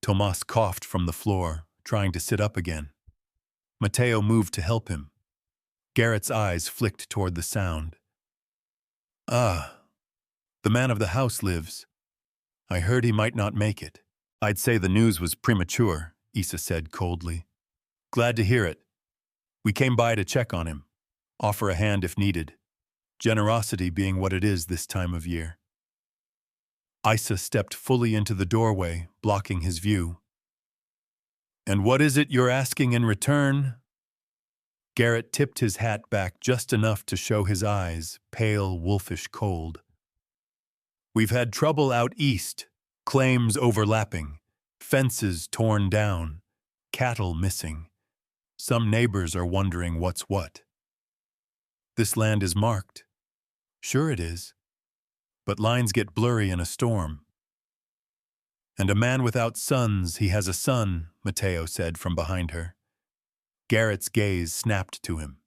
Tomas coughed from the floor, trying to sit up again. Mateo moved to help him. Garrett's eyes flicked toward the sound. Ah, the man of the house lives. I heard he might not make it. I'd say the news was premature, Isa said coldly. Glad to hear it. We came by to check on him, offer a hand if needed, generosity being what it is this time of year. Isa stepped fully into the doorway, blocking his view. And what is it you're asking in return? Garrett tipped his hat back just enough to show his eyes, pale, wolfish cold. We've had trouble out east, claims overlapping, fences torn down, cattle missing. Some neighbors are wondering what's what. This land is marked. Sure it is. But lines get blurry in a storm. And a man without sons, he has a son, Matteo said from behind her. Garrett's gaze snapped to him.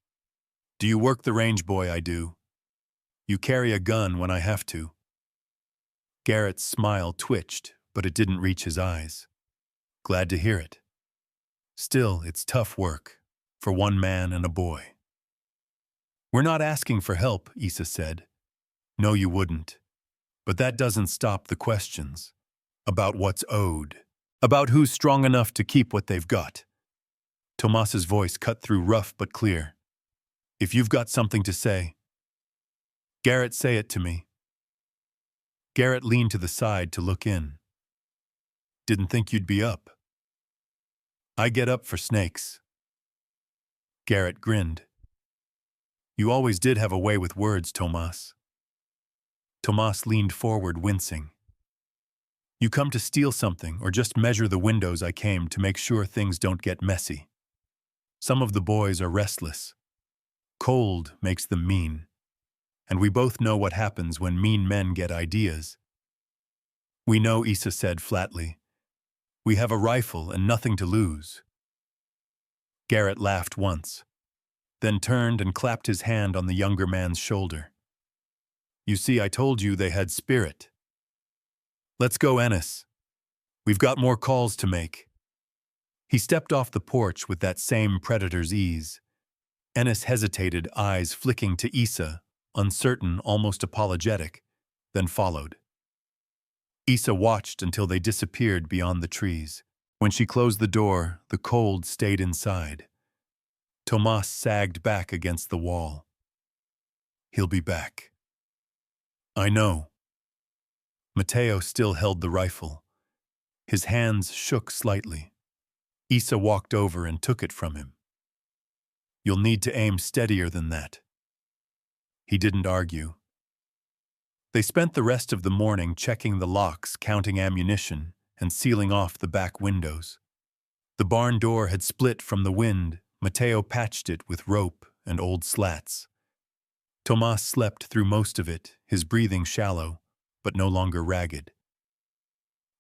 Do you work the range, boy? I do. You carry a gun when I have to. Garrett's smile twitched, but it didn't reach his eyes. Glad to hear it. Still, it's tough work, for one man and a boy. We're not asking for help, Issa said. No, you wouldn't. But that doesn't stop the questions. About what's owed. About who's strong enough to keep what they've got. Tomas's voice cut through rough but clear. If you've got something to say. Garrett, say it to me. Garrett leaned to the side to look in. Didn't think you'd be up. I get up for snakes. Garrett grinned. You always did have a way with words, Tomas. Tomas leaned forward, wincing. You come to steal something or just measure the windows. I came to make sure things don't get messy. Some of the boys are restless. Cold makes them mean. And we both know what happens when mean men get ideas. We know, Issa said flatly. We have a rifle and nothing to lose. Garrett laughed once, then turned and clapped his hand on the younger man's shoulder. You see, I told you they had spirit. Let's go, Ennis. We've got more calls to make. He stepped off the porch with that same predator's ease. Ennis hesitated, eyes flicking to Issa, uncertain, almost apologetic, then followed. Issa watched until they disappeared beyond the trees. When she closed the door, the cold stayed inside. Tomas sagged back against the wall. He'll be back. I know. Matteo still held the rifle. His hands shook slightly. Issa walked over and took it from him. You'll need to aim steadier than that. He didn't argue. They spent the rest of the morning checking the locks, counting ammunition, and sealing off the back windows. The barn door had split from the wind. Matteo patched it with rope and old slats. Tomas slept through most of it, his breathing shallow, but no longer ragged.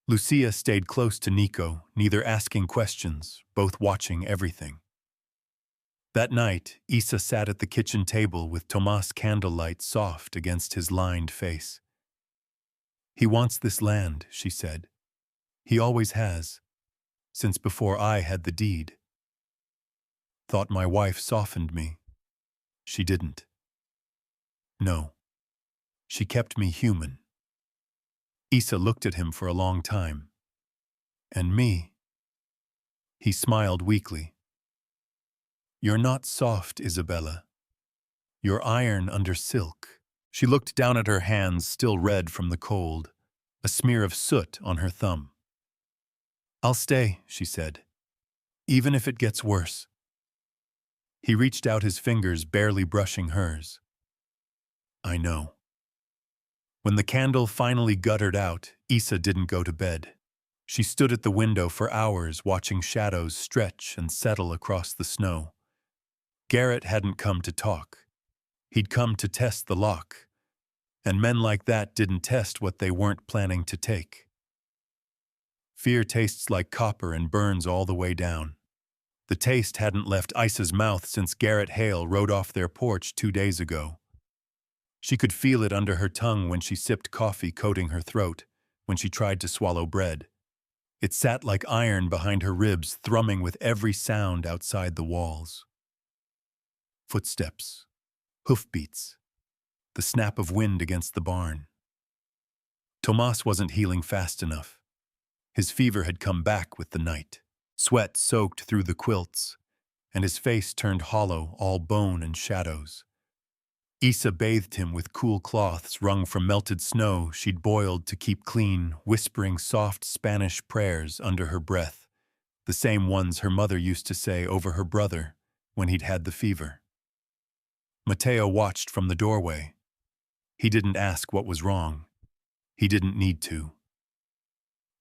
Lucia stayed close to Nico, neither asking questions, both watching everything. That night, Issa sat at the kitchen table with Tomas' candlelight soft against his lined face. He wants this land, she said. He always has, since before I had the deed. Thought my wife softened me. She didn't. No. She kept me human. Issa looked at him for a long time. And me? He smiled weakly. You're not soft, Isabella. You're iron under silk. She looked down at her hands, still red from the cold, a smear of soot on her thumb. I'll stay, she said, even if it gets worse. He reached out his fingers, barely brushing hers. I know. When the candle finally guttered out, Issa didn't go to bed. She stood at the window for hours, watching shadows stretch and settle across the snow. Garrett hadn't come to talk. He'd come to test the lock. And men like that didn't test what they weren't planning to take. Fear tastes like copper and burns all the way down. The taste hadn't left Issa's mouth since Garrett Hale rode off their porch 2 days ago. She could feel it under her tongue when she sipped coffee coating her throat, when she tried to swallow bread. It sat like iron behind her ribs, thrumming with every sound outside the walls. Footsteps, hoofbeats, the snap of wind against the barn. Tomas wasn't healing fast enough. His fever had come back with the night. Sweat soaked through the quilts, and his face turned hollow, all bone and shadows. Issa bathed him with cool cloths wrung from melted snow she'd boiled to keep clean, whispering soft Spanish prayers under her breath, the same ones her mother used to say over her brother when he'd had the fever. Matteo watched from the doorway. He didn't ask what was wrong. He didn't need to.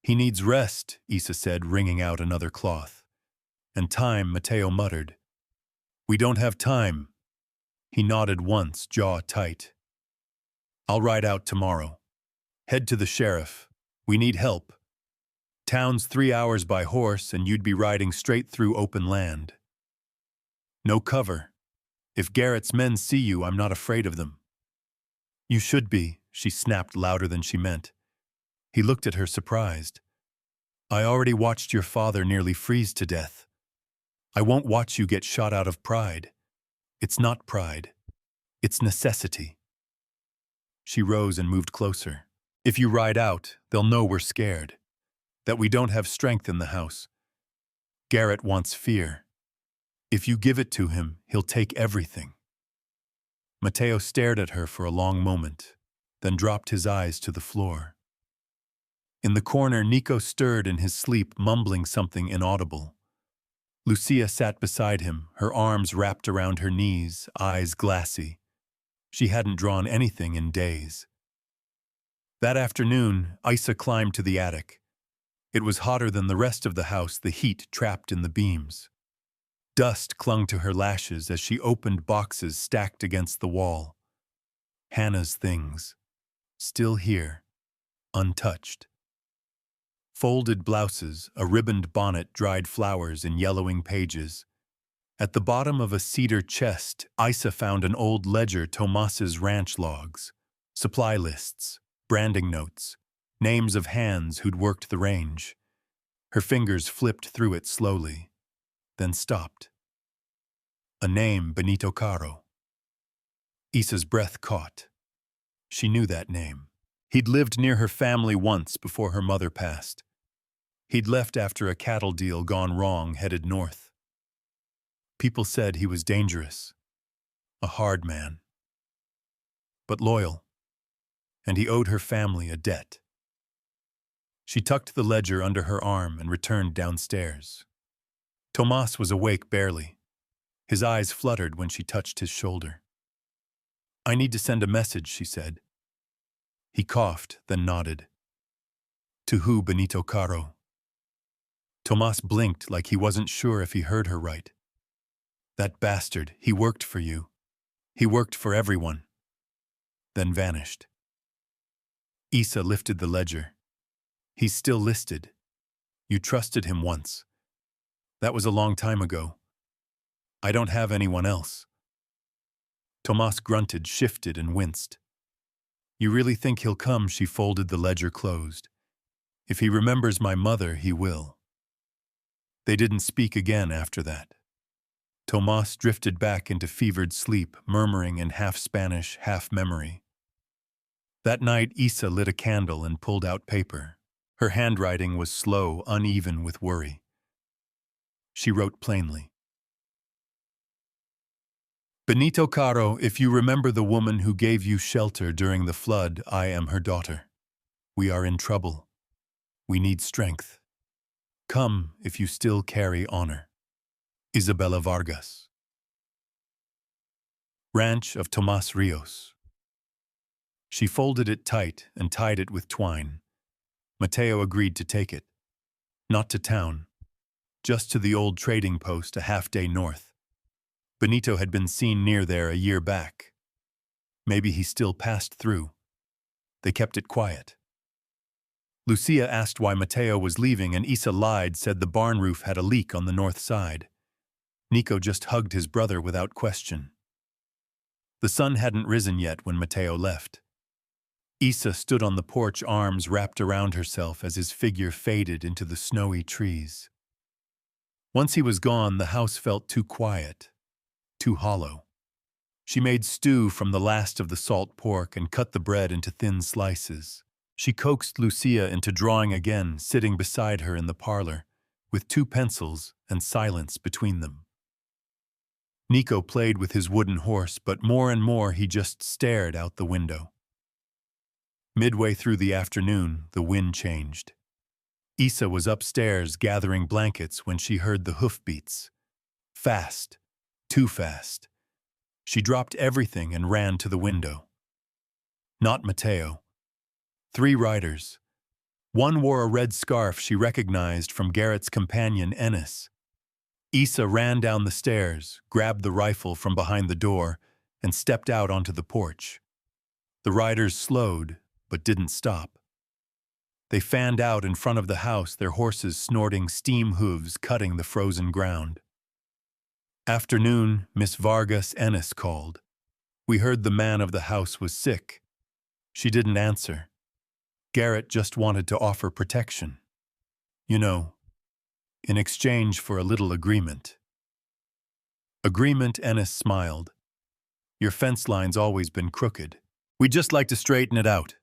He needs rest, Issa said, wringing out another cloth. And time, Matteo muttered. We don't have time. He nodded once, jaw tight. I'll ride out tomorrow. Head to the sheriff. We need help. Town's 3 hours by horse and you'd be riding straight through open land. No cover. If Garrett's men see you, I'm not afraid of them. You should be, she snapped louder than she meant. He looked at her surprised. I already watched your father nearly freeze to death. I won't watch you get shot out of pride. It's not pride. It's necessity. She rose and moved closer. If you ride out, they'll know we're scared. That we don't have strength in the house. Garrett wants fear. If you give it to him, he'll take everything. Matteo stared at her for a long moment, then dropped his eyes to the floor. In the corner, Nico stirred in his sleep, mumbling something inaudible. Lucia sat beside him, her arms wrapped around her knees, eyes glassy. She hadn't drawn anything in days. That afternoon, Isa climbed to the attic. It was hotter than the rest of the house, the heat trapped in the beams. Dust clung to her lashes as she opened boxes stacked against the wall. Hannah's things, still here, untouched. Folded blouses, a ribboned bonnet, dried flowers in yellowing pages. At the bottom of a cedar chest, Isa found an old ledger, Tomas's ranch logs, supply lists, branding notes, names of hands who'd worked the range. Her fingers flipped through it slowly, then stopped. A name, Benito Caro. Isa's breath caught. She knew that name. He'd lived near her family once before her mother passed. He'd left after a cattle deal gone wrong, headed north. People said he was dangerous, a hard man, but loyal, and he owed her family a debt. She tucked the ledger under her arm and returned downstairs. Tomas was awake barely. His eyes fluttered when she touched his shoulder. I need to send a message, she said. He coughed, then nodded. To who, Benito Caro? Tomas blinked like he wasn't sure if he heard her right. That bastard, he worked for you. He worked for everyone. Then vanished. Isa lifted the ledger. He's still listed. You trusted him once. That was a long time ago. I don't have anyone else. Tomas grunted, shifted, and winced. You really think he'll come? She folded the ledger closed. If he remembers my mother, he will. They didn't speak again after that. Tomas drifted back into fevered sleep, murmuring in half Spanish, half memory. That night, Isa lit a candle and pulled out paper. Her handwriting was slow, uneven with worry. She wrote plainly. Benito Caro, if you remember the woman who gave you shelter during the flood, I am her daughter. We are in trouble. We need strength. Come if you still carry honor. Isabella Vargas. Ranch of Tomas Rios. She folded it tight and tied it with twine. Matteo agreed to take it. Not to town, just to the old trading post a half-day north. Benito had been seen near there a year back. Maybe he still passed through. They kept it quiet. Lucia asked why Matteo was leaving, and Isa lied, said the barn roof had a leak on the north side. Nico just hugged his brother without question. The sun hadn't risen yet when Matteo left. Isa stood on the porch, arms wrapped around herself as his figure faded into the snowy trees. Once he was gone, the house felt too quiet, too hollow. She made stew from the last of the salt pork and cut the bread into thin slices. She coaxed Lucia into drawing again, sitting beside her in the parlor, with 2 pencils and silence between them. Nico played with his wooden horse, but more and more he just stared out the window. Midway through the afternoon, the wind changed. Isa was upstairs gathering blankets when she heard the hoofbeats. Fast, too fast. She dropped everything and ran to the window. Not Matteo. 3 riders. One wore a red scarf she recognized from Garrett's companion, Ennis. Isa ran down the stairs, grabbed the rifle from behind the door, and stepped out onto the porch. The riders slowed, but didn't stop. They fanned out in front of the house, their horses snorting, steam hooves cutting the frozen ground. Afternoon, Miss Vargas Ennis called. We heard the man of the house was sick. She didn't answer. Garrett just wanted to offer protection. You know, in exchange for a little agreement. Agreement, Ennis smiled. Your fence line's always been crooked. We'd just like to straighten it out.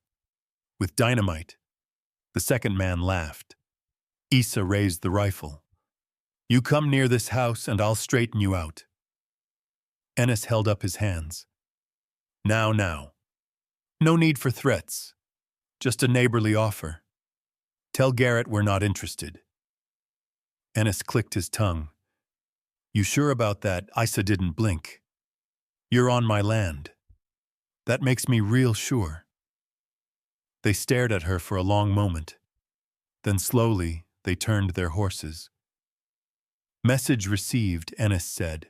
With dynamite. The second man laughed. Issa raised the rifle. You come near this house and I'll straighten you out. Ennis held up his hands. Now. No need for threats. Just a neighborly offer. Tell Garrett we're not interested. Ennis clicked his tongue. You sure about that? Issa didn't blink. You're on my land. That makes me real sure. They stared at her for a long moment. Then slowly, they turned their horses. Message received, Ennis said.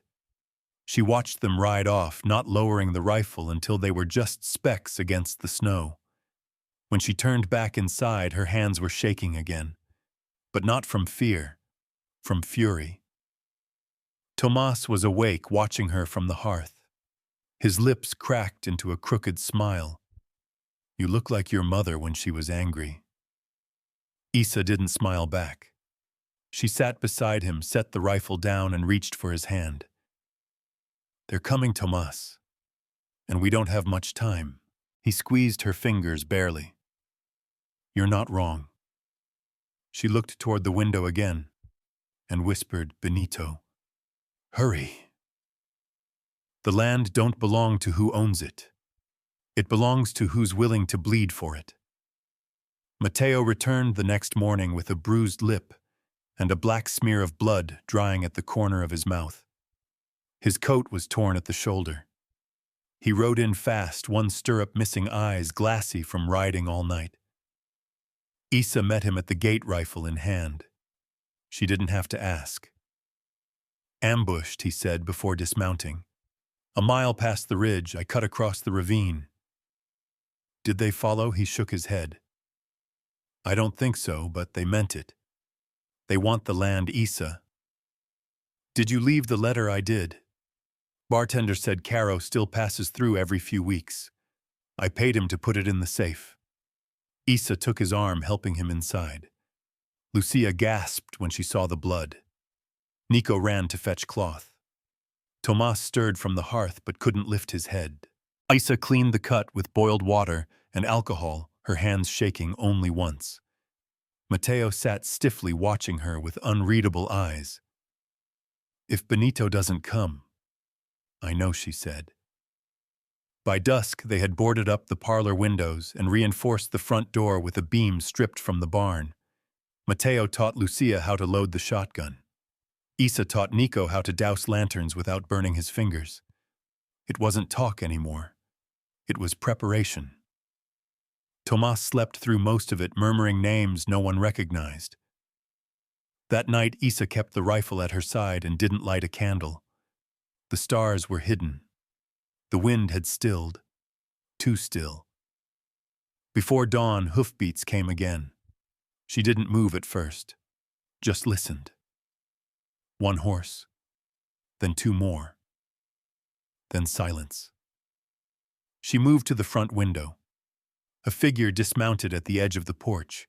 She watched them ride off, not lowering the rifle until they were just specks against the snow. When she turned back inside, her hands were shaking again. But not from fear, from fury. Tomas was awake, watching her from the hearth. His lips cracked into a crooked smile. You look like your mother when she was angry. Issa didn't smile back. She sat beside him, set the rifle down, and reached for his hand. They're coming, Tomas. And we don't have much time. He squeezed her fingers barely. You're not wrong. She looked toward the window again and whispered, Benito. Hurry. The land don't belong to who owns it. It belongs to who's willing to bleed for it. Mateo returned the next morning with a bruised lip and a black smear of blood drying at the corner of his mouth. His coat was torn at the shoulder. He rode in fast, one stirrup missing, eyes glassy from riding all night. Issa met him at the gate, rifle in hand. She didn't have to ask. Ambushed, he said before dismounting. A mile past the ridge, I cut across the ravine. Did they follow? He shook his head. I don't think so, but they meant it. They want the land, Issa. Did you leave the letter? I did. Bartender said Caro still passes through every few weeks. I paid him to put it in the safe. Issa took his arm, helping him inside. Lucia gasped when she saw the blood. Nico ran to fetch cloth. Tomas stirred from the hearth but couldn't lift his head. Issa cleaned the cut with boiled water and alcohol, her hands shaking only once. Mateo sat stiffly watching her with unreadable eyes. If Benito doesn't come, I know, she said. By dusk, they had boarded up the parlor windows and reinforced the front door with a beam stripped from the barn. Mateo taught Lucia how to load the shotgun. Issa taught Nico how to douse lanterns without burning his fingers. It wasn't talk anymore. It was preparation. Tomas slept through most of it, murmuring names no one recognized. That night, Issa kept the rifle at her side and didn't light a candle. The stars were hidden. The wind had stilled. Too still. Before dawn, hoofbeats came again. She didn't move at first, just listened. One horse, then two more, then silence. She moved to the front window. A figure dismounted at the edge of the porch.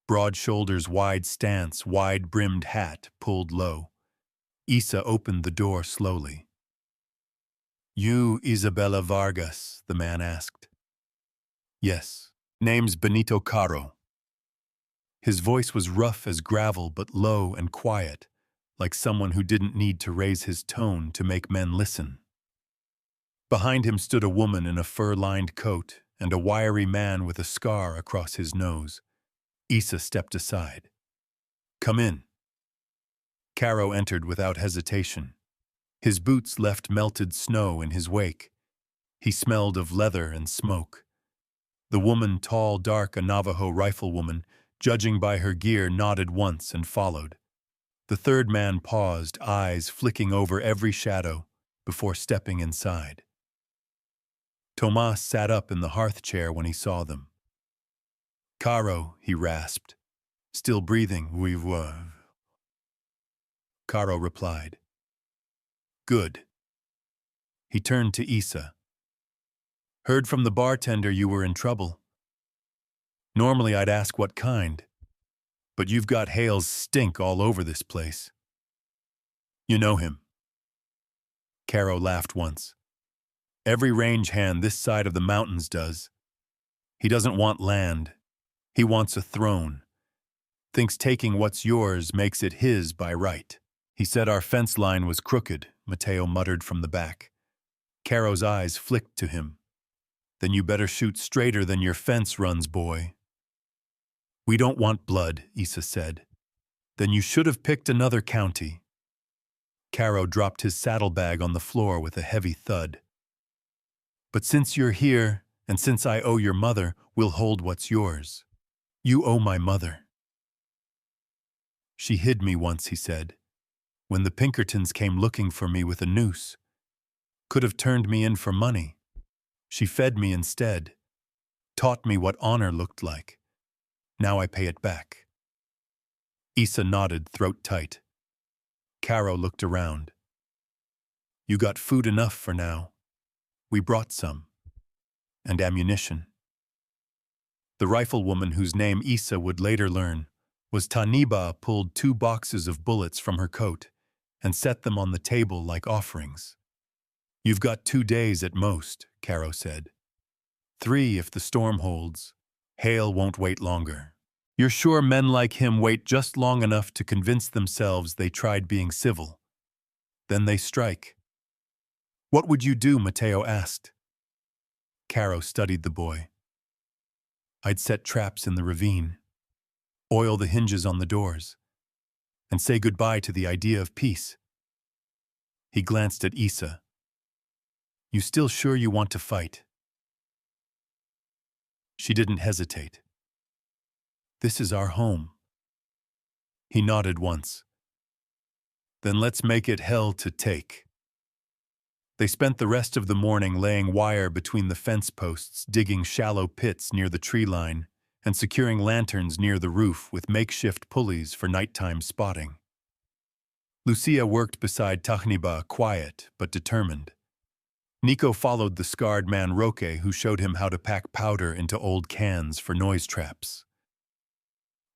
Broad shoulders, wide stance, wide-brimmed hat pulled low. Issa opened the door slowly. You, Isabella Vargas, the man asked. Yes, name's Benito Caro. His voice was rough as gravel but low and quiet, like someone who didn't need to raise his tone to make men listen. Behind him stood a woman in a fur-lined coat and a wiry man with a scar across his nose. Issa stepped aside. Come in. Caro entered without hesitation. His boots left melted snow in his wake. He smelled of leather and smoke. The woman, tall, dark, a Navajo riflewoman, judging by her gear, nodded once and followed. The third man paused, eyes flicking over every shadow, before stepping inside. Tomas sat up in the hearth chair when he saw them. Caro, he rasped. Still breathing, we were. Caro replied. Good. He turned to Issa. Heard from the bartender you were in trouble. Normally I'd ask what kind, but you've got Hale's stink all over this place. You know him. Caro laughed once. Every range hand this side of the mountains does. He doesn't want land. He wants a throne. Thinks taking what's yours makes it his by right. He said our fence line was crooked, Matteo muttered from the back. Caro's eyes flicked to him. Then you better shoot straighter than your fence runs, boy. We don't want blood, Issa said. Then you should have picked another county. Caro dropped his saddlebag on the floor with a heavy thud. But since you're here, and since I owe your mother, we'll hold what's yours. You owe my mother. She hid me once, he said, when the Pinkertons came looking for me with a noose. Could have turned me in for money. She fed me instead, taught me what honor looked like. Now I pay it back. Issa nodded, throat tight. Caro looked around. You got food enough for now. We brought some. And ammunition. The riflewoman, whose name Issa would later learn, was Taniba, pulled 2 boxes of bullets from her coat and set them on the table like offerings. You've got 2 days at most, Caro said. 3 if the storm holds. Hale won't wait longer. You're sure men like him wait just long enough to convince themselves they tried being civil. Then they strike. What would you do, Matteo asked. Caro studied the boy. I'd set traps in the ravine, oil the hinges on the doors, and say goodbye to the idea of peace. He glanced at Issa. You still sure you want to fight? She didn't hesitate. This is our home. He nodded once. Then let's make it hell to take. They spent the rest of the morning laying wire between the fence posts, digging shallow pits near the tree line, and securing lanterns near the roof with makeshift pulleys for nighttime spotting. Lucia worked beside Tahniba, quiet but determined. Nico followed the scarred man Roque, who showed him how to pack powder into old cans for noise traps.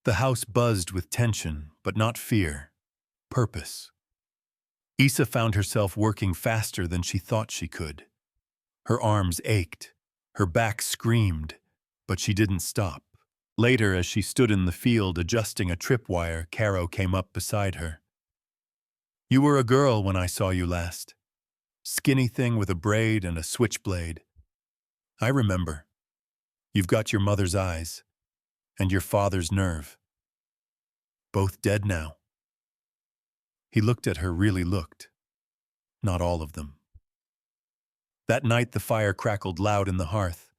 The house buzzed with tension, but not fear. Purpose. Issa found herself working faster than she thought she could. Her arms ached, her back screamed, but she didn't stop. Later, as she stood in the field adjusting a tripwire, Caro came up beside her. You were a girl when I saw you last. Skinny thing with a braid and a switchblade. I remember. You've got your mother's eyes, and your father's nerve. Both dead now. He looked at her, really looked. Not all of them. That night the fire crackled loud in the hearth.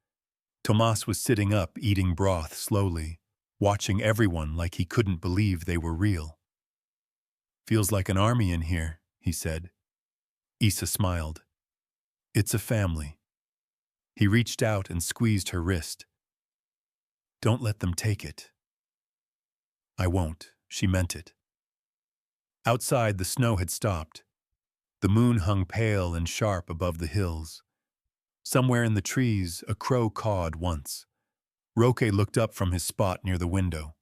Tomas was sitting up, eating broth slowly, watching everyone like he couldn't believe they were real. Feels like an army in here, he said. Issa smiled. It's a family. He reached out and squeezed her wrist. Don't let them take it. I won't, she meant it. Outside, the snow had stopped. The moon hung pale and sharp above the hills. Somewhere in the trees, a crow cawed once. Roque looked up from his spot near the window.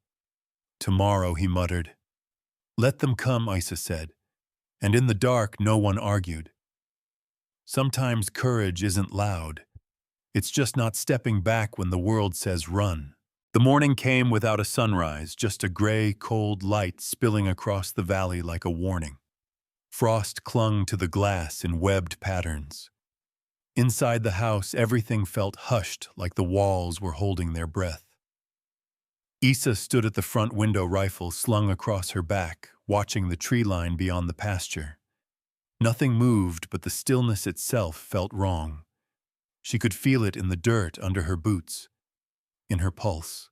Tomorrow, he muttered. Let them come, Issa said. And in the dark, no one argued. Sometimes courage isn't loud. It's just not stepping back when the world says run. The morning came without a sunrise, just a gray, cold light spilling across the valley like a warning. Frost clung to the glass in webbed patterns. Inside the house, everything felt hushed, like the walls were holding their breath. Issa stood at the front window, rifle slung across her back, watching the tree line beyond the pasture. Nothing moved, but the stillness itself felt wrong. She could feel it in the dirt under her boots, in her pulse,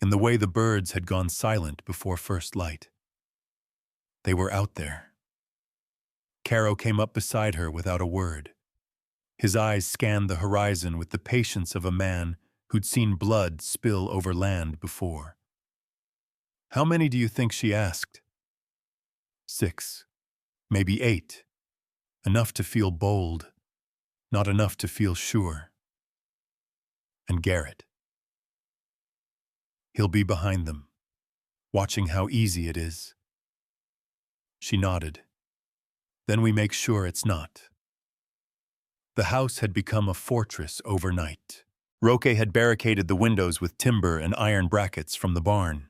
in the way the birds had gone silent before first light. They were out there. Caro came up beside her without a word. His eyes scanned the horizon with the patience of a man who'd seen blood spill over land before. How many do you think she asked? 6, maybe 8. Enough to feel bold, not enough to feel sure. And Garrett. He'll be behind them, watching how easy it is. She nodded. Then we make sure it's not. The house had become a fortress overnight. Roque had barricaded the windows with timber and iron brackets from the barn.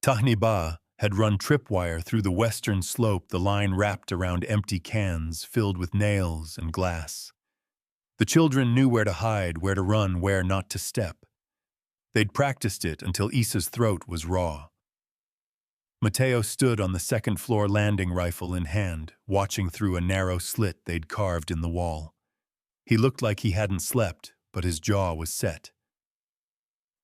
Tahniba had run tripwire through the western slope, the line wrapped around empty cans filled with nails and glass. The children knew where to hide, where to run, where not to step. They'd practiced it until Issa's throat was raw. Mateo stood on the second-floor landing, rifle in hand, watching through a narrow slit they'd carved in the wall. He looked like he hadn't slept, but his jaw was set.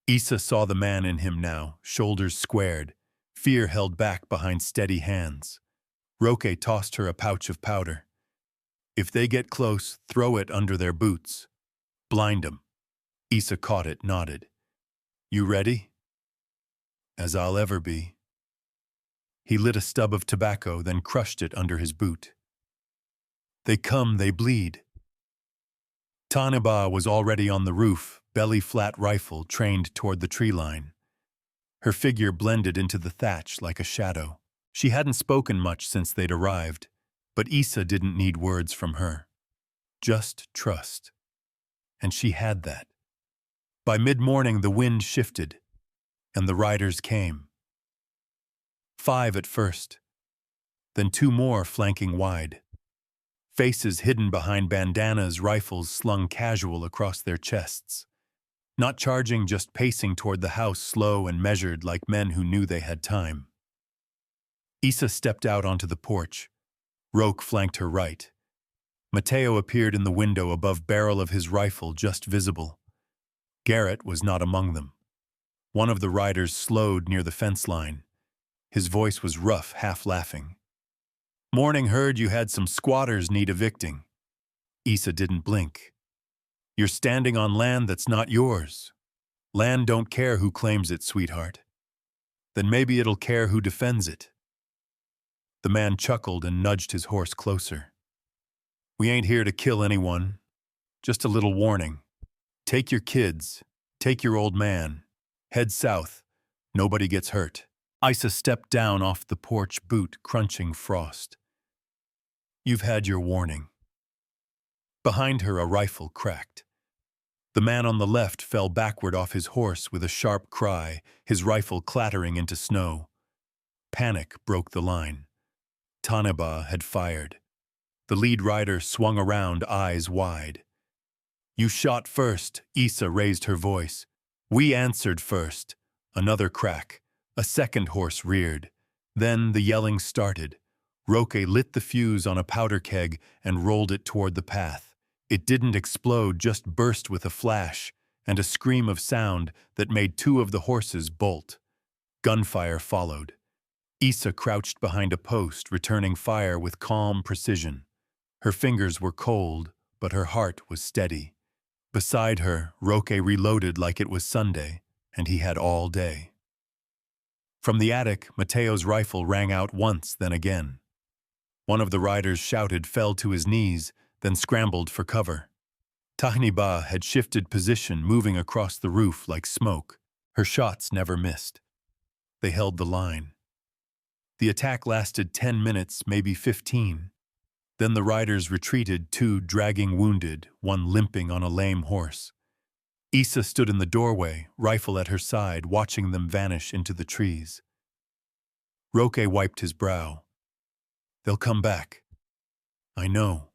Issa saw the man in him now, shoulders squared, fear held back behind steady hands. Roque tossed her a pouch of powder. If they get close, throw it under their boots. Blind 'em. Issa caught it, nodded. You ready? As I'll ever be. He lit a stub of tobacco, then crushed it under his boot. They come, they bleed. Tahniba was already on the roof, belly-flat rifle trained toward the tree line. Her figure blended into the thatch like a shadow. She hadn't spoken much since they'd arrived, but Issa didn't need words from her. Just trust. And she had that. By mid-morning, the wind shifted, and the riders came. 5 at first, then 2 more flanking wide. Faces hidden behind bandanas, rifles slung casual across their chests. Not charging, just pacing toward the house, slow and measured like men who knew they had time. Issa stepped out onto the porch. Roque flanked her right. Mateo appeared in the window above barrel of his rifle, just visible. Garrett was not among them. One of the riders slowed near the fence line. His voice was rough, half laughing. Morning, heard you had some squatters need evicting. Issa didn't blink. You're standing on land that's not yours. Land don't care who claims it, sweetheart. Then maybe it'll care who defends it. The man chuckled and nudged his horse closer. We ain't here to kill anyone. Just a little warning. Take your kids. Take your old man. Head south. Nobody gets hurt. Issa stepped down off the porch, boot crunching frost. You've had your warning. Behind her, a rifle cracked. The man on the left fell backward off his horse with a sharp cry, his rifle clattering into snow. Panic broke the line. Tahniba had fired. The lead rider swung around, eyes wide. You shot first, Issa raised her voice. We answered first. Another crack. A second horse reared. Then the yelling started. Roque lit the fuse on a powder keg and rolled it toward the path. It didn't explode, just burst with a flash and a scream of sound that made 2 of the horses bolt. Gunfire followed. Issa crouched behind a post, returning fire with calm precision. Her fingers were cold, but her heart was steady. Beside her, Roque reloaded like it was Sunday, and he had all day. From the attic, Mateo's rifle rang out once, then again. One of the riders shouted, fell to his knees, then scrambled for cover. Tahniba had shifted position, moving across the roof like smoke. Her shots never missed. They held the line. The attack lasted 10 minutes, maybe 15. Then the riders retreated, 2 dragging wounded, 1 limping on a lame horse. Issa stood in the doorway, rifle at her side, watching them vanish into the trees. Roque wiped his brow. They'll come back. I know.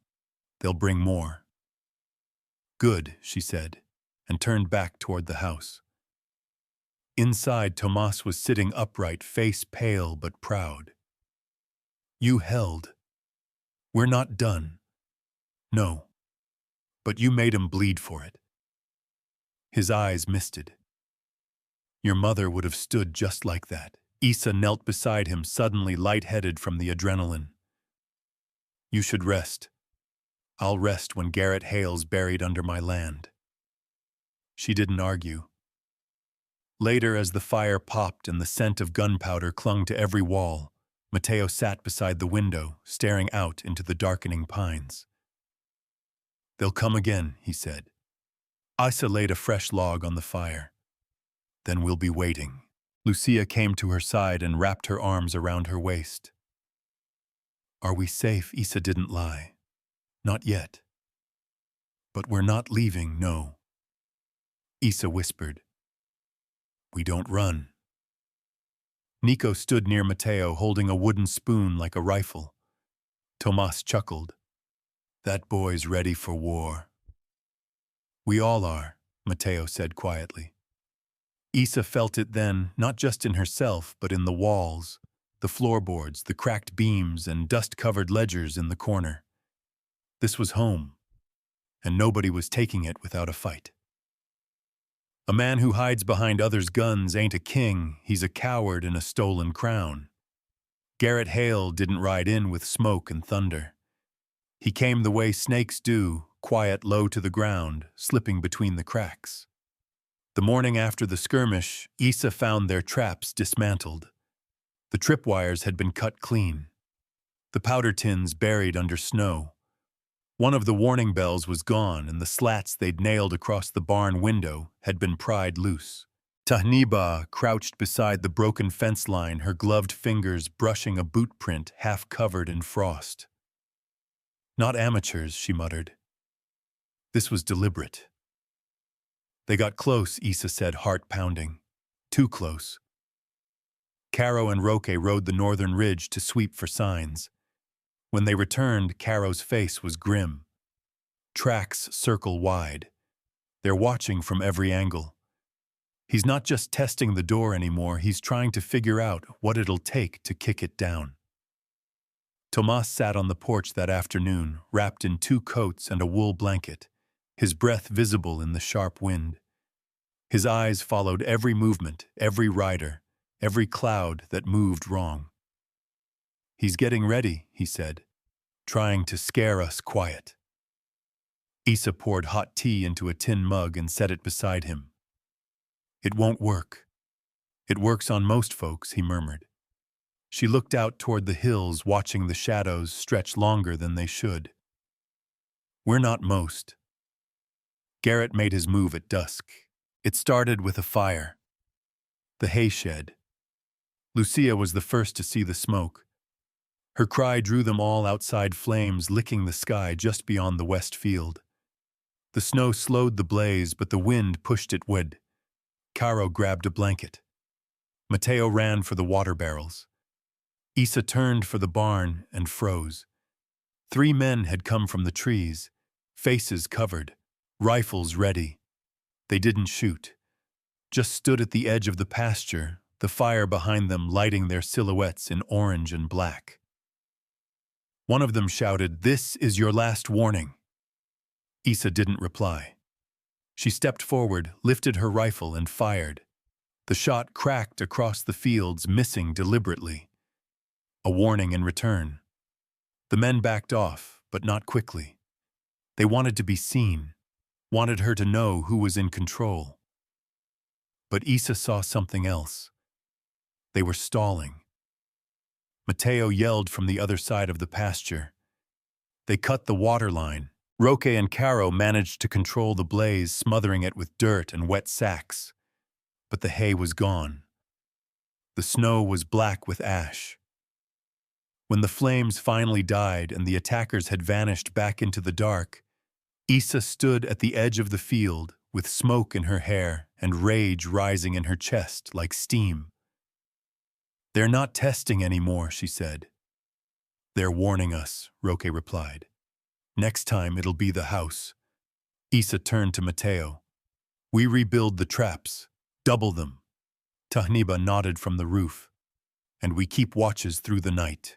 They'll bring more. Good, she said, and turned back toward the house. Inside, Tomas was sitting upright, face pale but proud. You held. We're not done. No. But you made him bleed for it. His eyes misted. Your mother would have stood just like that. Issa knelt beside him, suddenly lightheaded from the adrenaline. You should rest. I'll rest when Garrett Hale's buried under my land. She didn't argue. Later, as the fire popped and the scent of gunpowder clung to every wall, Matteo sat beside the window, staring out into the darkening pines. "They'll come again," he said. Isa laid a fresh log on the fire. "Then we'll be waiting." Lucia came to her side and wrapped her arms around her waist. "Are we safe?" Isa didn't lie. "Not yet. But we're not leaving, no." Isa whispered. "We don't run." Nico stood near Matteo, holding a wooden spoon like a rifle. Tomas chuckled. "That boy's ready for war." "We all are," Matteo said quietly. Isa felt it then, not just in herself, but in the walls, the floorboards, the cracked beams, and dust-covered ledgers in the corner. This was home, and nobody was taking it without a fight. A man who hides behind others' guns ain't a king, he's a coward in a stolen crown. Garrett Hale didn't ride in with smoke and thunder. He came the way snakes do, quiet, low to the ground, slipping between the cracks. The morning after the skirmish, Isa found their traps dismantled. The tripwires had been cut clean. The powder tins buried under snow. One of the warning bells was gone, and the slats they'd nailed across the barn window had been pried loose. Tahniba crouched beside the broken fence line, her gloved fingers brushing a boot print half covered in frost. "Not amateurs," she muttered. This was deliberate. They got close, Isa said, heart pounding. Too close. Caro and Roque rode the northern ridge to sweep for signs. When they returned, Caro's face was grim. Tracks circle wide. They're watching from every angle. He's not just testing the door anymore, he's trying to figure out what it'll take to kick it down. Tomas sat on the porch that afternoon, wrapped in 2 coats and a wool blanket, his breath visible in the sharp wind. His eyes followed every movement, every rider, every cloud that moved wrong. "He's getting ready," he said, "trying to scare us quiet." Isa poured hot tea into a tin mug and set it beside him. "It won't work." "It works on most folks," he murmured. She looked out toward the hills, watching the shadows stretch longer than they should. "We're not most." Garrett made his move at dusk. It started with a fire. The hay shed. Lucia was the first to see the smoke. Her cry drew them all outside, flames licking the sky just beyond the west field. The snow slowed the blaze, but the wind pushed it wood. Caro grabbed a blanket. Matteo ran for the water barrels. Isa turned for the barn and froze. 3 men had come from the trees, faces covered, rifles ready. They didn't shoot, just stood at the edge of the pasture, the fire behind them lighting their silhouettes in orange and black. One of them shouted, "This is your last warning." Isa didn't reply. She stepped forward, lifted her rifle, and fired. The shot cracked across the fields, missing deliberately. A warning in return. The men backed off, but not quickly. They wanted to be seen, wanted her to know who was in control. But Isa saw something else. They were stalling. Matteo yelled from the other side of the pasture. They cut the water line. Roque and Caro managed to control the blaze, smothering it with dirt and wet sacks. But the hay was gone. The snow was black with ash. When the flames finally died and the attackers had vanished back into the dark, Isa stood at the edge of the field with smoke in her hair and rage rising in her chest like steam. "They're not testing anymore," she said. "They're warning us," Roque replied. "Next time it'll be the house." Isa turned to Matteo. "We rebuild the traps, double them." Tahniba nodded from the roof. "And we keep watches through the night,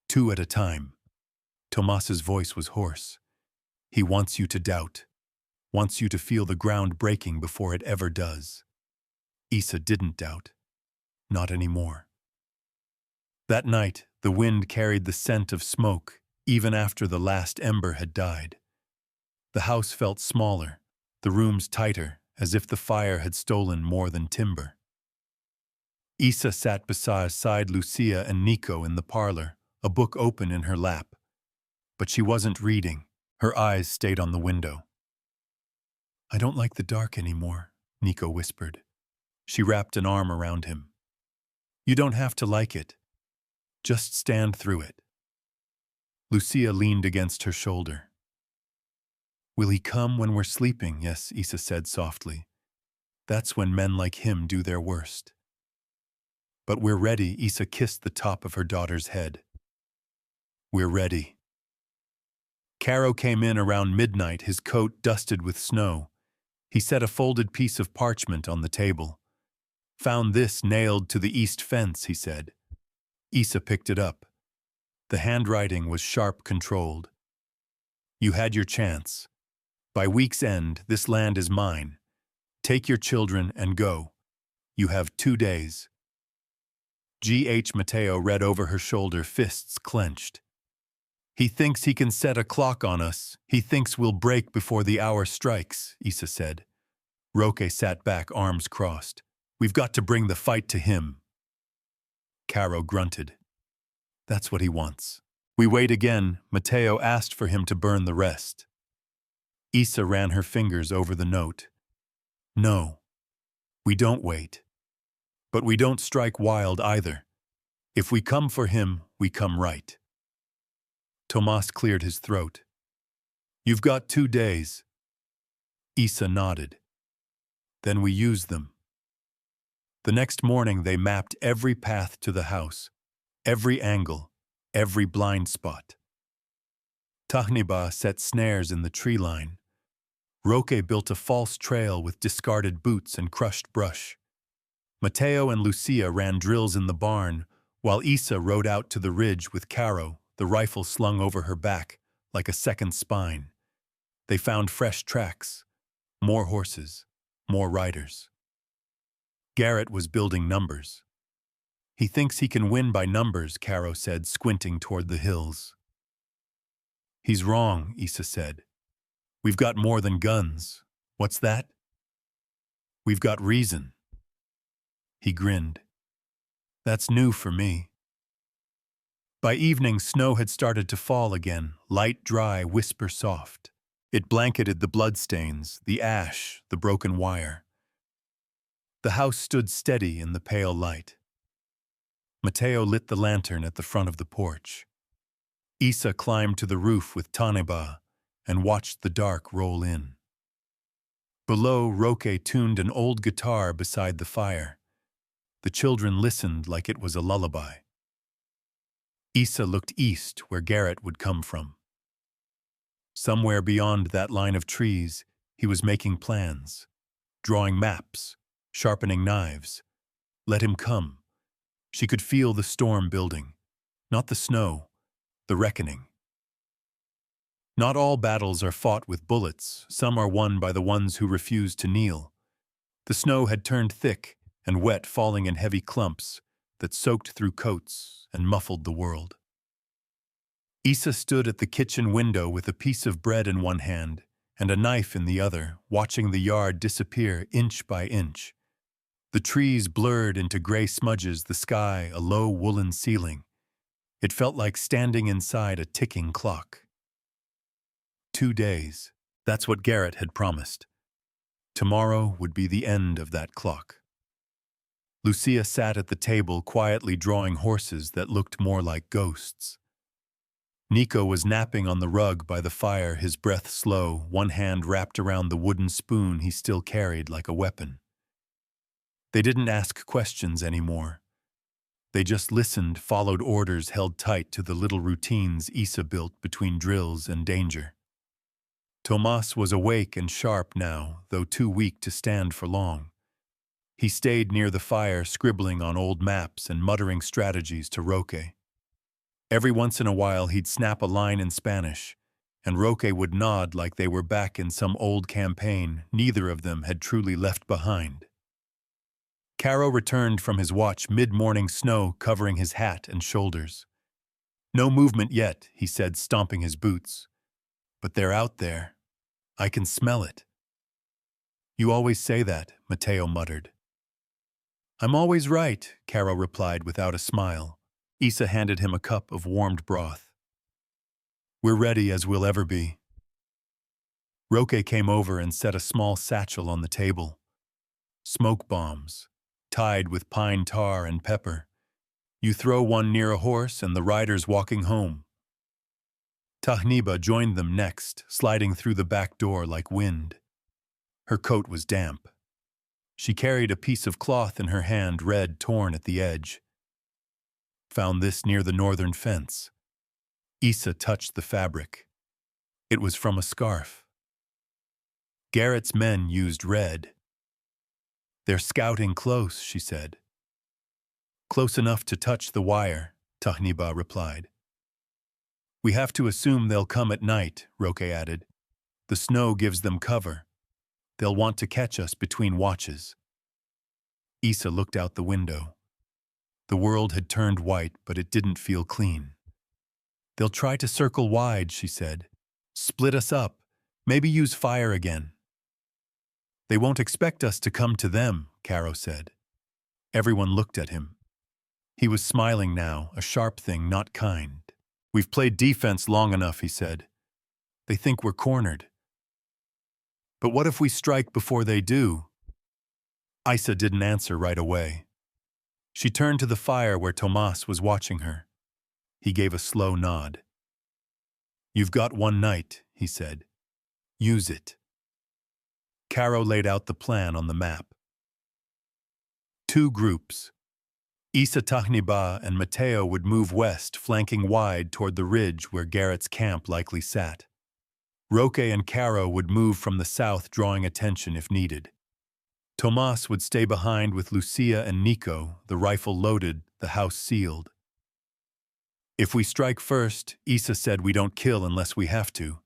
2 at a time." Tomas's voice was hoarse. "He wants you to doubt, wants you to feel the ground breaking before it ever does." Isa didn't doubt. Not anymore. That night, the wind carried the scent of smoke, even after the last ember had died. The house felt smaller, the rooms tighter, as if the fire had stolen more than timber. Isa sat beside Lucia and Nico in the parlor, a book open in her lap. But she wasn't reading. Her eyes stayed on the window. "I don't like the dark anymore," Nico whispered. She wrapped an arm around him. "You don't have to like it. Just stand through it." Lucia leaned against her shoulder. "Will he come when we're sleeping?" "Yes," Isa said softly. "That's when men like him do their worst." "But we're ready," Isa kissed the top of her daughter's head. "We're ready." Caro came in around midnight, his coat dusted with snow. He set a folded piece of parchment on the table. "Found this nailed to the east fence," he said. Isa picked it up. The handwriting was sharp, controlled. "You had your chance. By week's end, this land is mine. Take your children and go. You have 2 days." G.H. Mateo read over her shoulder, fists clenched. "He thinks he can set a clock on us. He thinks we'll break before the hour strikes," Isa said. Roque sat back, arms crossed. "We've got to bring the fight to him." Caro grunted. "That's what he wants." We wait again. Mateo asked for him to burn the rest. Isa ran her fingers over the note. "No, we don't wait. But we don't strike wild either. If we come for him, we come right." Tomas cleared his throat. "You've got 2 days." Isa nodded. "Then we use them." The next morning they mapped every path to the house, every angle, every blind spot. Tahniba set snares in the tree line. Roque built a false trail with discarded boots and crushed brush. Mateo and Lucia ran drills in the barn, while Isa rode out to the ridge with Caro, the rifle slung over her back like a second spine. They found fresh tracks, more horses, more riders. Garrett was building numbers. "He thinks he can win by numbers," Caro said, squinting toward the hills. "He's wrong," Isa said. "We've got more than guns." "What's that?" "We've got reason." He grinned. "That's new for me." By evening, snow had started to fall again, light, dry, whisper soft. It blanketed the bloodstains, the ash, the broken wire. The house stood steady in the pale light. Mateo lit the lantern at the front of the porch. Isa climbed to the roof with Taneba and watched the dark roll in. Below, Roque tuned an old guitar beside the fire. The children listened like it was a lullaby. Isa looked east, where Garrett would come from. Somewhere beyond that line of trees, he was making plans, drawing maps, sharpening knives. Let him come. She could feel the storm building, not the snow, the reckoning. Not all battles are fought with bullets. Some are won by the ones who refuse to kneel. The snow had turned thick and wet, falling in heavy clumps that soaked through coats and muffled the world. Isa stood at the kitchen window with a piece of bread in one hand and a knife in the other, watching the yard disappear inch by inch. The trees blurred into gray smudges, the sky a low woolen ceiling. It felt like standing inside a ticking clock. 2 days. That's what Garrett had promised. Tomorrow would be the end of that clock. Lucia sat at the table, quietly drawing horses that looked more like ghosts. Nico was napping on the rug by the fire, his breath slow, one hand wrapped around the wooden spoon he still carried like a weapon. They didn't ask questions anymore. They just listened, followed orders, held tight to the little routines Isa built between drills and danger. Tomas was awake and sharp now, though too weak to stand for long. He stayed near the fire, scribbling on old maps and muttering strategies to Roque. Every once in a while he'd snap a line in Spanish, and Roque would nod like they were back in some old campaign neither of them had truly left behind. Caro returned from his watch, mid-morning snow covering his hat and shoulders. "No movement yet," he said, stomping his boots. "But they're out there. I can smell it." You always say that, Matteo muttered. I'm always right, Caro replied without a smile. Isa handed him a cup of warmed broth. We're ready as we'll ever be. Roque came over and set a small satchel on the table. Smoke bombs, tied with pine tar and pepper. You throw one near a horse and the rider's walking home. Tahniba joined them next, sliding through the back door like wind. Her coat was damp. She carried a piece of cloth in her hand, red, torn at the edge. Found this near the northern fence. Isa touched the fabric. It was from a scarf. Garrett's men used red. They're scouting close, she said. Close enough to touch the wire, Tahniba replied. We have to assume they'll come at night, Roque added. The snow gives them cover. They'll want to catch us between watches. Isa looked out the window. The world had turned white, but it didn't feel clean. They'll try to circle wide, she said. Split us up. Maybe use fire again. They won't expect us to come to them, Caro said. Everyone looked at him. He was smiling now, a sharp thing, not kind. We've played defense long enough, he said. They think we're cornered. But what if we strike before they do? Isa didn't answer right away. She turned to the fire where Tomas was watching her. He gave a slow nod. You've got one night, he said. Use it. Caro laid out the plan on the map. 2 groups. Isa Tahniba and Matteo would move west, flanking wide toward the ridge where Garrett's camp likely sat. Roque and Caro would move from the south, drawing attention if needed. Tomas would stay behind with Lucia and Nico, the rifle loaded, the house sealed. If we strike first, Isa said we don't kill unless we have to.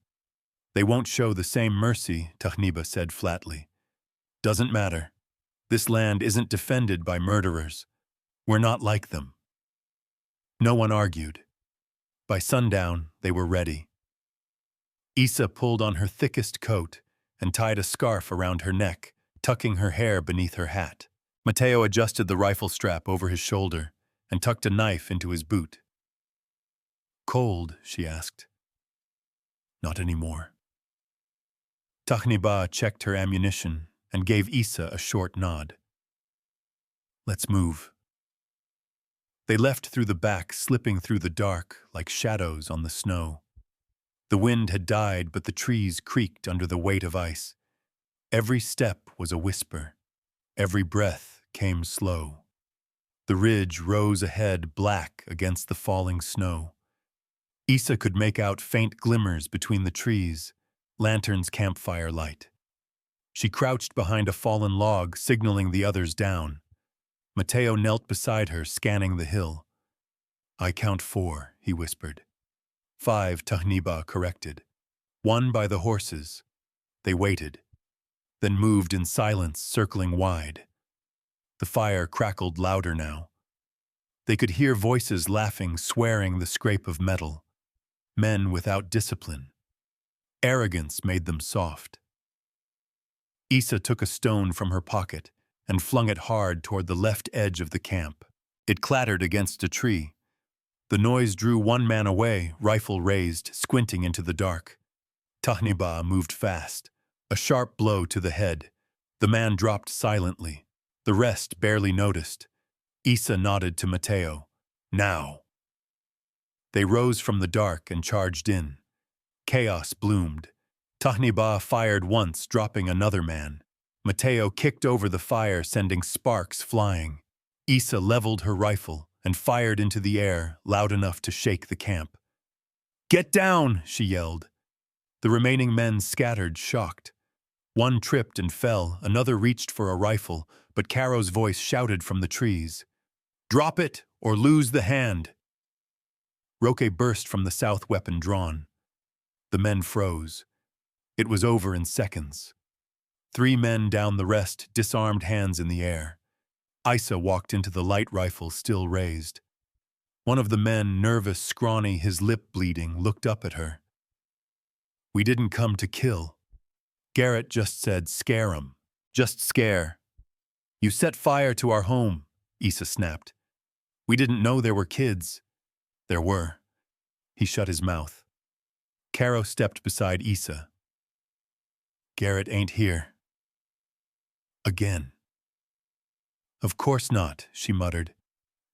They won't show the same mercy, Tahniba said flatly. Doesn't matter. This land isn't defended by murderers. We're not like them. No one argued. By sundown, they were ready. Isa pulled on her thickest coat and tied a scarf around her neck, tucking her hair beneath her hat. Matteo adjusted the rifle strap over his shoulder and tucked a knife into his boot. Cold, she asked. Not anymore. Tahniba checked her ammunition and gave Isa a short nod. Let's move. They left through the back, slipping through the dark like shadows on the snow. The wind had died, but the trees creaked under the weight of ice. Every step was a whisper. Every breath came slow. The ridge rose ahead, black against the falling snow. Isa could make out faint glimmers between the trees, lanterns' campfire light. She crouched behind a fallen log, signaling the others down. Matteo knelt beside her, scanning the hill. I count 4, he whispered. 5, Tahniba corrected. 1 by the horses. They waited, then moved in silence, circling wide. The fire crackled louder now. They could hear voices laughing, swearing the scrape of metal. Men without discipline. Arrogance made them soft. Isa took a stone from her pocket and flung it hard toward the left edge of the camp. It clattered against a tree. The noise drew one man away, rifle raised, squinting into the dark. Tahniba moved fast. A sharp blow to the head. The man dropped silently. The rest barely noticed. Isa nodded to Matteo. Now. They rose from the dark and charged in. Chaos bloomed. Tahniba fired once, dropping another man. Matteo kicked over the fire, sending sparks flying. Isa leveled her rifle and fired into the air, loud enough to shake the camp. Get down, she yelled. The remaining men scattered, shocked. One tripped and fell, another reached for a rifle, but Caro's voice shouted from the trees. Drop it or lose the hand. Roque burst from the south, weapon drawn. The men froze. It was over in seconds. 3 men down, the rest, disarmed, hands in the air. Isa walked into the light rifle still raised. One of the men, nervous, scrawny, his lip bleeding, looked up at her. We didn't come to kill. Garrett just said, scare 'em. Just scare. You set fire to our home, Issa snapped. We didn't know there were kids. There were. He shut his mouth. Caro stepped beside Issa. Garrett ain't here. Again. Of course not, she muttered.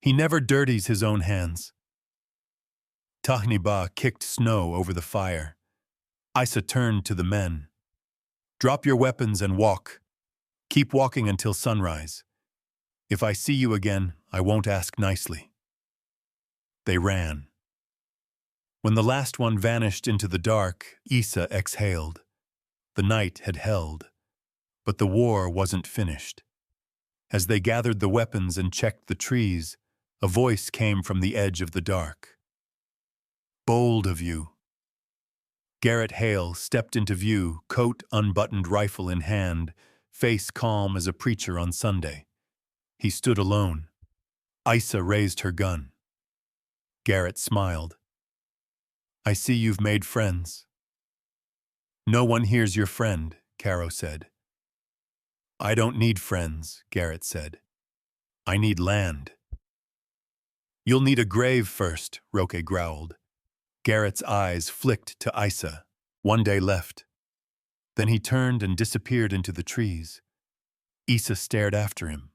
He never dirties his own hands. Tahniba kicked snow over the fire. Issa turned to the men. Drop your weapons and walk. Keep walking until sunrise. If I see you again, I won't ask nicely. They ran. When the last one vanished into the dark, Issa exhaled. The night had held, but the war wasn't finished. As they gathered the weapons and checked the trees, a voice came from the edge of the dark. Bold of you. Garrett Hale stepped into view, coat unbuttoned, rifle in hand, face calm as a preacher on Sunday. He stood alone. Issa raised her gun. Garrett smiled. I see you've made friends. No one here's your friend, Caro said. I don't need friends, Garrett said. I need land. You'll need a grave first, Roque growled. Garrett's eyes flicked to Issa. 1 day left. Then he turned and disappeared into the trees. Issa stared after him.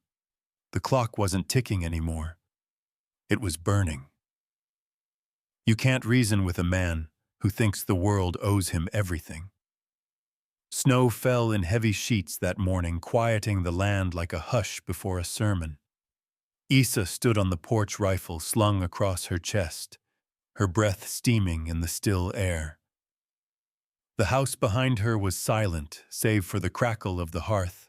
The clock wasn't ticking anymore. It was burning. You can't reason with a man who thinks the world owes him everything. Snow fell in heavy sheets that morning, quieting the land like a hush before a sermon. Issa stood on the porch, rifle slung across her chest, her breath steaming in the still air. The house behind her was silent, save for the crackle of the hearth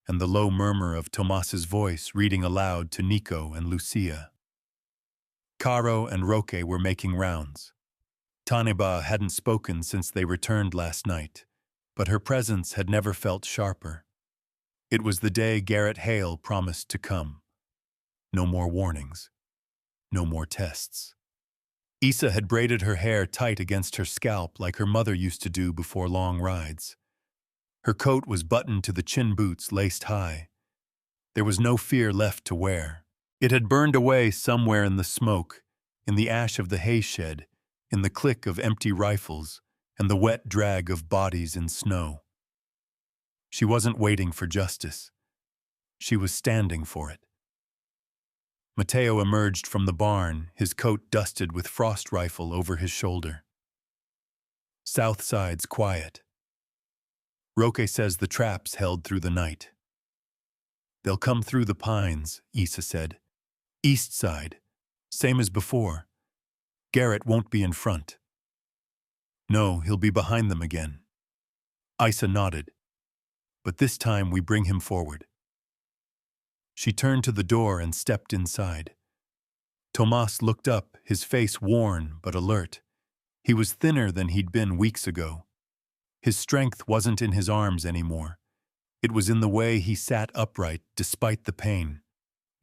and the low murmur of Tomas's voice reading aloud to Nico and Lucia. Caro and Roque were making rounds. Taniba hadn't spoken since they returned last night, but her presence had never felt sharper. It was the day Garrett Hale promised to come. No more warnings. No more tests. Issa had braided her hair tight against her scalp like her mother used to do before long rides. Her coat was buttoned to the chin boots laced high. There was no fear left to wear. It had burned away somewhere in the smoke, in the ash of the hay shed, in the click of empty rifles, and the wet drag of bodies in snow. She wasn't waiting for justice. She was standing for it. Mateo emerged from the barn, his coat dusted with frost rifle over his shoulder. Southside's quiet. Roque says the traps held through the night. They'll come through the pines, Issa said. East side, same as before. Garrett won't be in front. No, he'll be behind them again. Issa nodded. But this time we bring him forward. She turned to the door and stepped inside. Tomas looked up, his face worn but alert. He was thinner than he'd been weeks ago. His strength wasn't in his arms anymore. It was in the way he sat upright despite the pain,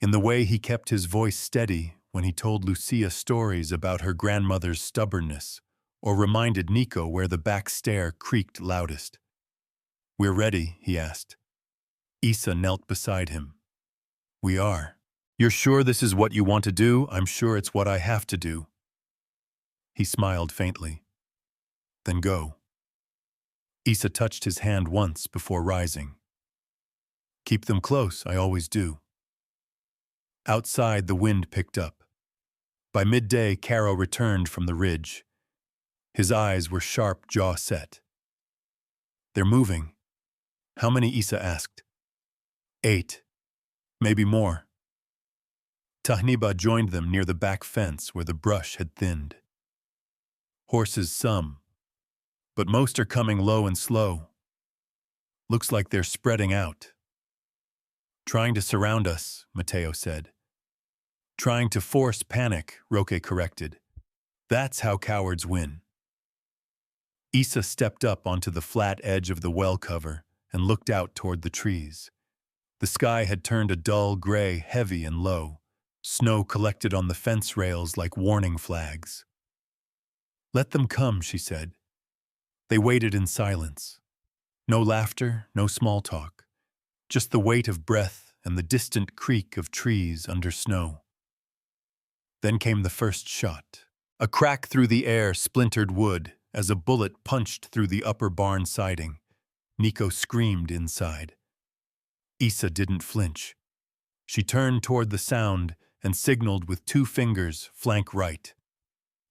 in the way he kept his voice steady when he told Lucia stories about her grandmother's stubbornness, or reminded Nico where the back stair creaked loudest. We're ready, he asked. Issa knelt beside him. We are. You're sure this is what you want to do? I'm sure it's what I have to do. He smiled faintly. Then go. Issa touched his hand once before rising. Keep them close, I always do. Outside, the wind picked up. By midday, Caro returned from the ridge. His eyes were sharp, jaw set. They're moving. How many? Issa asked. 8. Maybe more. Tahniba joined them near the back fence where the brush had thinned. Horses some, but most are coming low and slow. Looks like they're spreading out. Trying to surround us, Mateo said. Trying to force panic, Roque corrected. That's how cowards win. Issa stepped up onto the flat edge of the well cover and looked out toward the trees. The sky had turned a dull gray, heavy and low. Snow collected on the fence rails like warning flags. Let them come, she said. They waited in silence. No laughter, no small talk. just the weight of breath and the distant creak of trees under snow. Then came the first shot. A crack through the air splintered wood as a bullet punched through the upper barn siding. Nico screamed inside. Isa didn't flinch. She turned toward the sound and signaled with 2 fingers, flank right.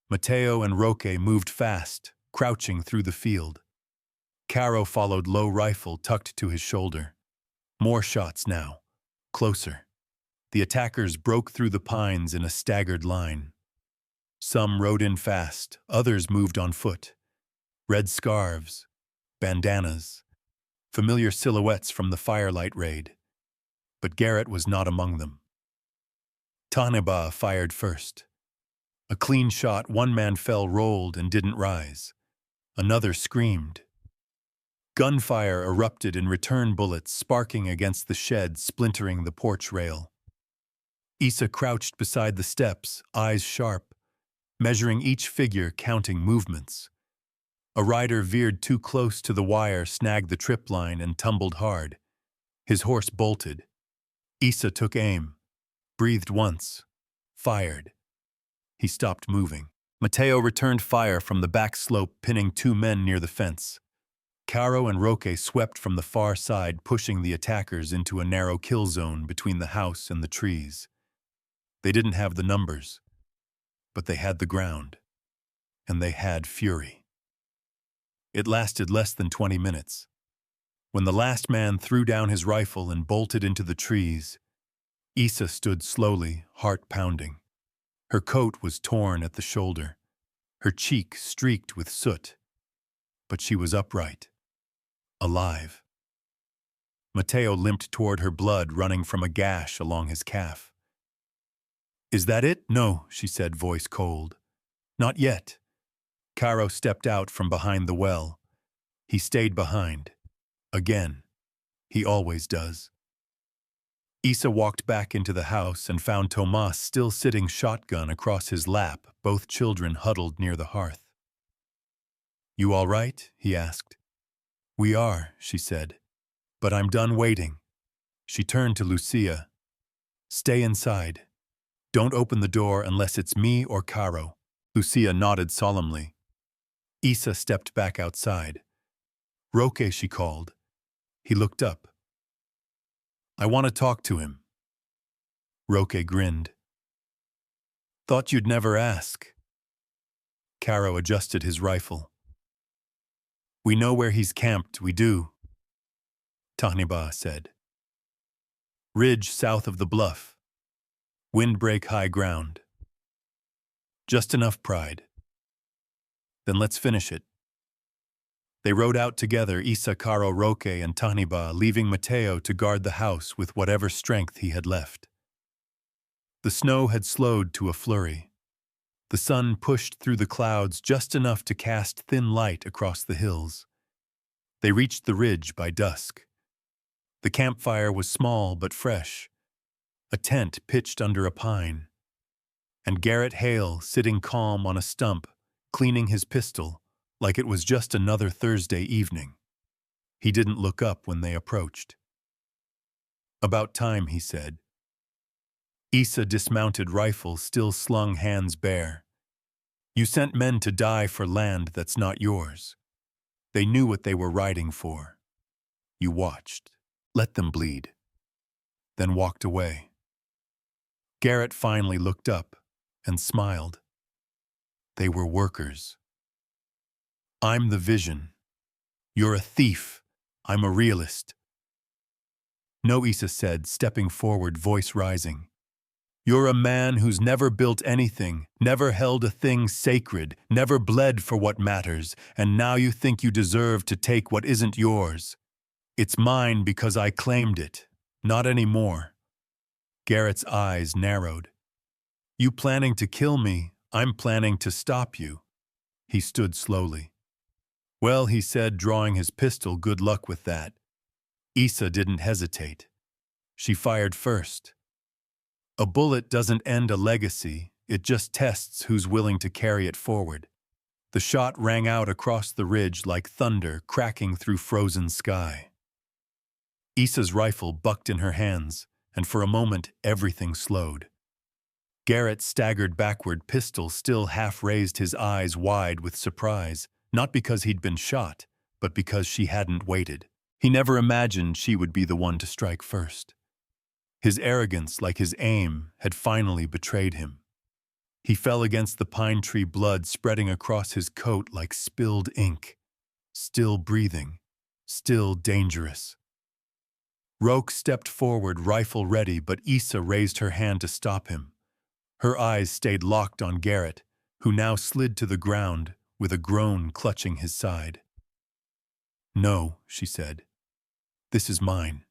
Matteo and Roque moved fast, crouching through the field. Caro followed, low rifle tucked to his shoulder. More shots now, closer. The attackers broke through the pines in a staggered line. Some rode in fast, others moved on foot. Red scarves, bandanas, familiar silhouettes from the firelight raid. But Garrett was not among them. Taneba fired first. A clean shot, one man fell, rolled, and didn't rise. Another screamed. Gunfire erupted in return bullets, sparking against the shed, splintering the porch rail. Isa crouched beside the steps, eyes sharp, measuring each figure, counting movements. A rider veered too close to the wire, snagged the trip line, and tumbled hard. His horse bolted. Isa took aim, breathed once, fired. He stopped moving. Matteo returned fire from the back slope, pinning 2 men near the fence. Caro and Roque swept from the far side, pushing the attackers into a narrow kill zone between the house and the trees. They didn't have the numbers, but they had the ground, and they had fury. It lasted less than 20 minutes. When the last man threw down his rifle and bolted into the trees, Isa stood slowly, heart pounding. Her coat was torn at the shoulder, her cheek streaked with soot, but she was upright, alive. Matteo limped toward her, blood running from a gash along his calf. "Is that it?" "No," she said, voice cold. "Not yet." Caro stepped out from behind the well. He stayed behind. Again. He always does. Isa walked back into the house and found Tomas still sitting, shotgun across his lap, both children huddled near the hearth. "You all right?" he asked. "We are," she said. "But I'm done waiting." She turned to Lucia. "Stay inside. Don't open the door unless it's me or Caro." Lucia nodded solemnly. Isa stepped back outside. "Roque," she called. He looked up. "I want to talk to him." Roque grinned. "Thought you'd never ask." Caro adjusted his rifle. "We know where he's camped, we do," Taneba said. "Ridge south of the bluff. Windbreak high ground. Just enough pride. Then let's finish it." They rode out together, Isa, Caro, Roque, and Taneba, leaving Matteo to guard the house with whatever strength he had left. The snow had slowed to a flurry. The sun pushed through the clouds just enough to cast thin light across the hills. They reached the ridge by dusk. The campfire was small but fresh, a tent pitched under a pine, and Garrett Hale sitting calm on a stump, cleaning his pistol, like it was just another Thursday evening. He didn't look up when they approached. "About time," he said. Isa dismounted, rifle still slung, hands bare. "You sent men to die for land that's not yours. They knew what they were riding for. You watched. Let them bleed. Then walked away." Garrett finally looked up and smiled. "They were workers. I'm the vision. You're a thief. I'm a realist." "No," Isa said, stepping forward, voice rising. "You're a man who's never built anything, never held a thing sacred, never bled for what matters, and now you think you deserve to take what isn't yours. It's mine because I claimed it. Not anymore." Garrett's eyes narrowed. "You planning to kill me, I'm planning to stop you." He stood slowly. "Well," he said, drawing his pistol, "good luck with that." Isa didn't hesitate. She fired first. A bullet doesn't end a legacy, it just tests who's willing to carry it forward. The shot rang out across the ridge like thunder cracking through frozen sky. Issa's rifle bucked in her hands, and for a moment everything slowed. Garrett staggered backward, pistol still half raised, his eyes wide with surprise, not because he'd been shot, but because she hadn't waited. He never imagined she would be the one to strike first. His arrogance, like his aim, had finally betrayed him. He fell against the pine tree, blood spreading across his coat like spilled ink. Still breathing, still dangerous. Roque stepped forward, rifle ready, but Issa raised her hand to stop him. Her eyes stayed locked on Garrett, who now slid to the ground with a groan clutching his side. "No," she said. "This is mine."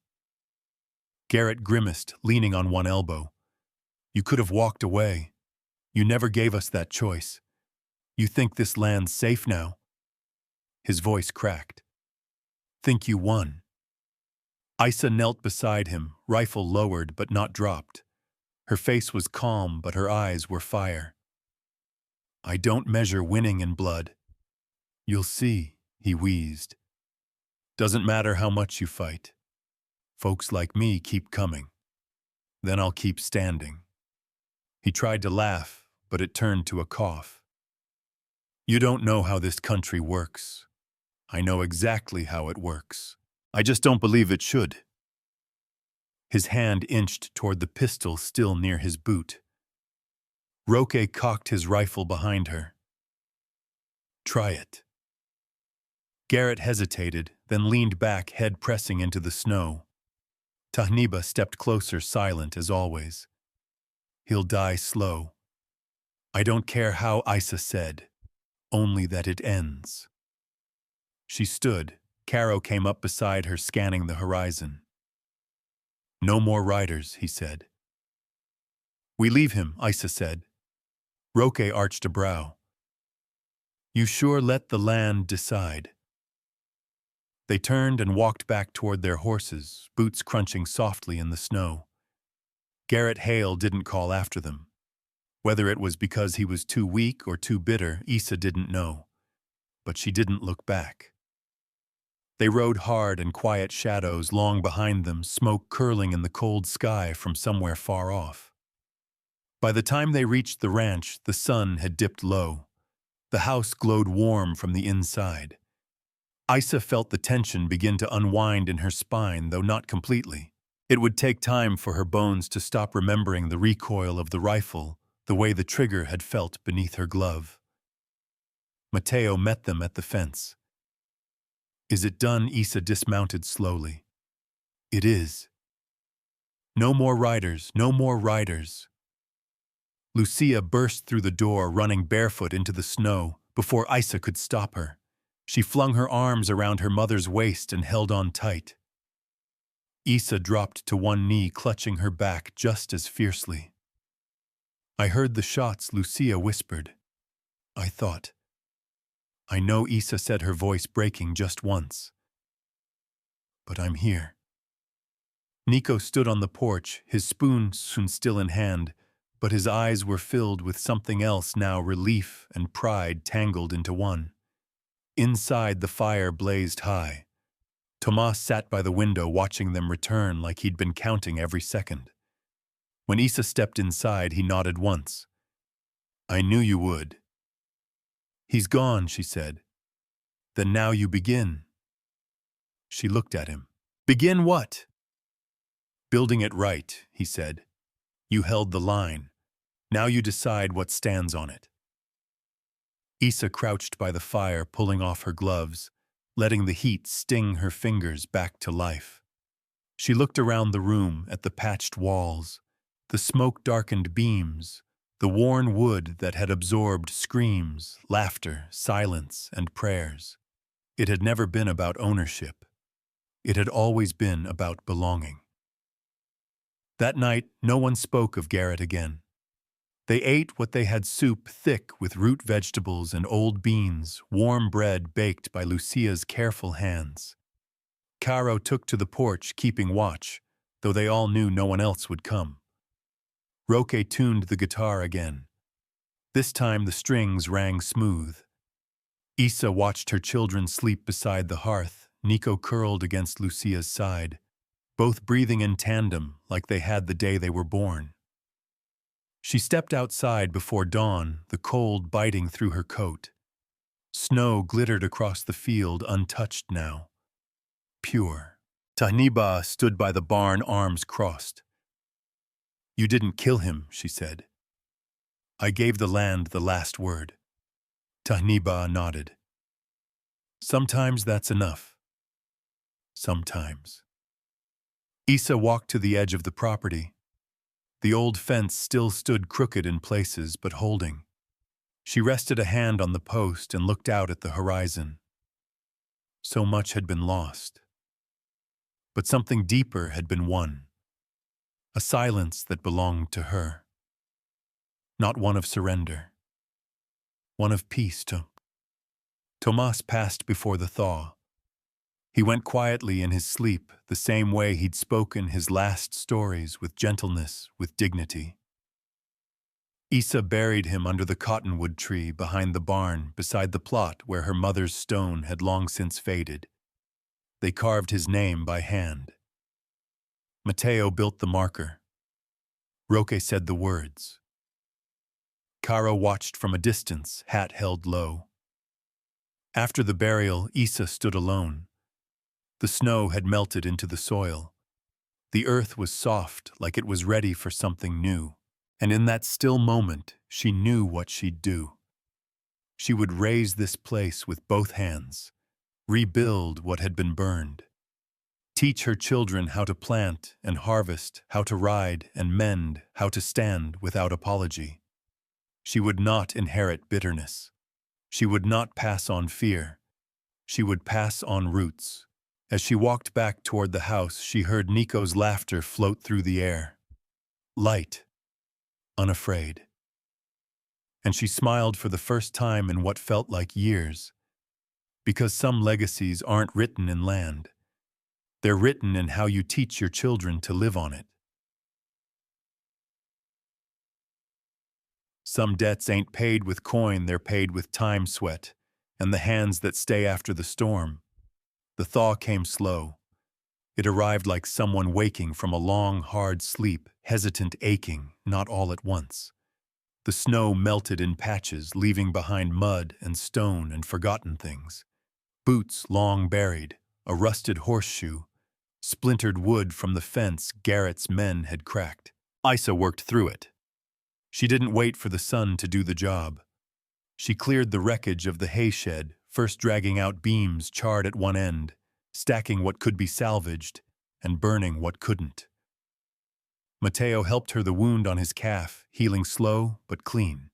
Garrett grimaced, leaning on one elbow. "You could have walked away. You never gave us that choice. You think this land's safe now?" His voice cracked. "Think you won?" Issa knelt beside him, rifle lowered but not dropped. Her face was calm, but her eyes were fire. "I don't measure winning in blood." "You'll see," he wheezed. "Doesn't matter how much you fight. Folks like me keep coming. Then I'll keep standing." He tried to laugh, but it turned to a cough. "You don't know how this country works. I know exactly how it works. I just don't believe it should." His hand inched toward the pistol still near his boot. Roque cocked his rifle behind her. "Try it." Garrett hesitated, then leaned back, head pressing into the snow. Tahniba stepped closer, silent as always. "He'll die slow." "I don't care how," Issa said. "Only that it ends." She stood. Caro came up beside her, scanning the horizon. "No more riders," he said. "We leave him," Issa said. Roque arched a brow. "You sure let the land decide." They turned and walked back toward their horses, boots crunching softly in the snow. Garrett Hale didn't call after them. Whether it was because he was too weak or too bitter, Issa didn't know. But she didn't look back. They rode hard in quiet shadows long behind them, smoke curling in the cold sky from somewhere far off. By the time they reached the ranch, the sun had dipped low. The house glowed warm from the inside. Issa felt the tension begin to unwind in her spine, though not completely. It would take time for her bones to stop remembering the recoil of the rifle, the way the trigger had felt beneath her glove. Mateo met them at the fence. "Is it done?" Issa dismounted slowly. "It is." "No more riders, no more riders." Lucia burst through the door, running barefoot into the snow, before Issa could stop her. She flung her arms around her mother's waist and held on tight. Issa dropped to one knee, clutching her back just as fiercely. "I heard the shots," Lucia whispered. "I thought." "I know," Issa said, her voice breaking just once. "But I'm here." Nico stood on the porch, his spoon still in hand, but his eyes were filled with something else now, relief and pride tangled into one. Inside, the fire blazed high. Tomas sat by the window watching them return like he'd been counting every second. When Issa stepped inside, he nodded once. "I knew you would." "He's gone," she said. "Then now you begin." She looked at him. "Begin what?" "Building it right," he said. "You held the line. Now you decide what stands on it." Issa crouched by the fire, pulling off her gloves, letting the heat sting her fingers back to life. She looked around the room at the patched walls, the smoke-darkened beams, the worn wood that had absorbed screams, laughter, silence, and prayers. It had never been about ownership. It had always been about belonging. That night, no one spoke of Garrett again. They ate what they had: soup thick with root vegetables and old beans, warm bread baked by Lucia's careful hands. Caro took to the porch, keeping watch, though they all knew no one else would come. Roque tuned the guitar again. This time the strings rang smooth. Issa watched her children sleep beside the hearth, Nico curled against Lucia's side. both breathing in tandem like they had the day they were born. She stepped outside before dawn, the cold biting through her coat. Snow glittered across the field, untouched now. Pure. Tahniba stood by the barn, arms crossed. "You didn't kill him," she said. "I gave the land the last word." Tahniba nodded. "Sometimes that's enough." Sometimes. Isa walked to the edge of the property. The old fence still stood crooked in places, but holding. She rested a hand on the post and looked out at the horizon. So much had been lost. But something deeper had been won. A silence that belonged to her. Not one of surrender. One of peace, too. Tomas passed before the thaw. He went quietly in his sleep, the same way he'd spoken his last stories, with gentleness, with dignity. Isa buried him under the cottonwood tree behind the barn, beside the plot where her mother's stone had long since faded. They carved his name by hand. Mateo built the marker. Roque said the words. Caro watched from a distance, hat held low. After the burial, Isa stood alone. The snow had melted into the soil. The earth was soft, like it was ready for something new. And in that still moment, she knew what she'd do. She would raise this place with both hands, rebuild what had been burned, teach her children how to plant and harvest, how to ride and mend, how to stand without apology. She would not inherit bitterness. She would not pass on fear. She would pass on roots. As she walked back toward the house, she heard Nico's laughter float through the air. Light. Unafraid. And she smiled for the first time in what felt like years. Because some legacies aren't written in land. They're written in how you teach your children to live on it. Some debts ain't paid with coin, they're paid with time, sweat, and the hands that stay after the storm. The thaw came slow. It arrived like someone waking from a long, hard sleep, hesitant, aching, not all at once. The snow melted in patches, leaving behind mud and stone and forgotten things. Boots long buried, a rusted horseshoe, splintered wood from the fence Garrett's men had cracked. Isa worked through it. She didn't wait for the sun to do the job. She cleared the wreckage of the hay shed, first dragging out beams charred at one end, stacking what could be salvaged, and burning what couldn't. Mateo helped her the wound on his calf, healing slow but clean.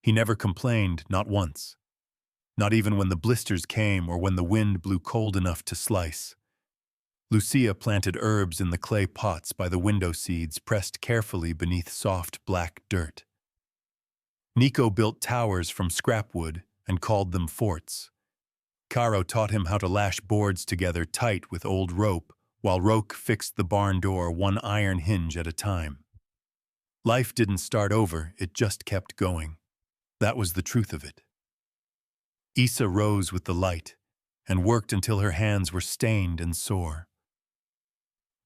He never complained, not once. Not even when the blisters came or when the wind blew cold enough to slice. Lucia planted herbs in the clay pots by the window seeds pressed carefully beneath soft black dirt. Nico built towers from scrap wood and called them forts. Caro taught him how to lash boards together tight with old rope, while Roque fixed the barn door one iron hinge at a time. Life didn't start over, it just kept going. That was the truth of it. Isa rose with the light and worked until her hands were stained and sore.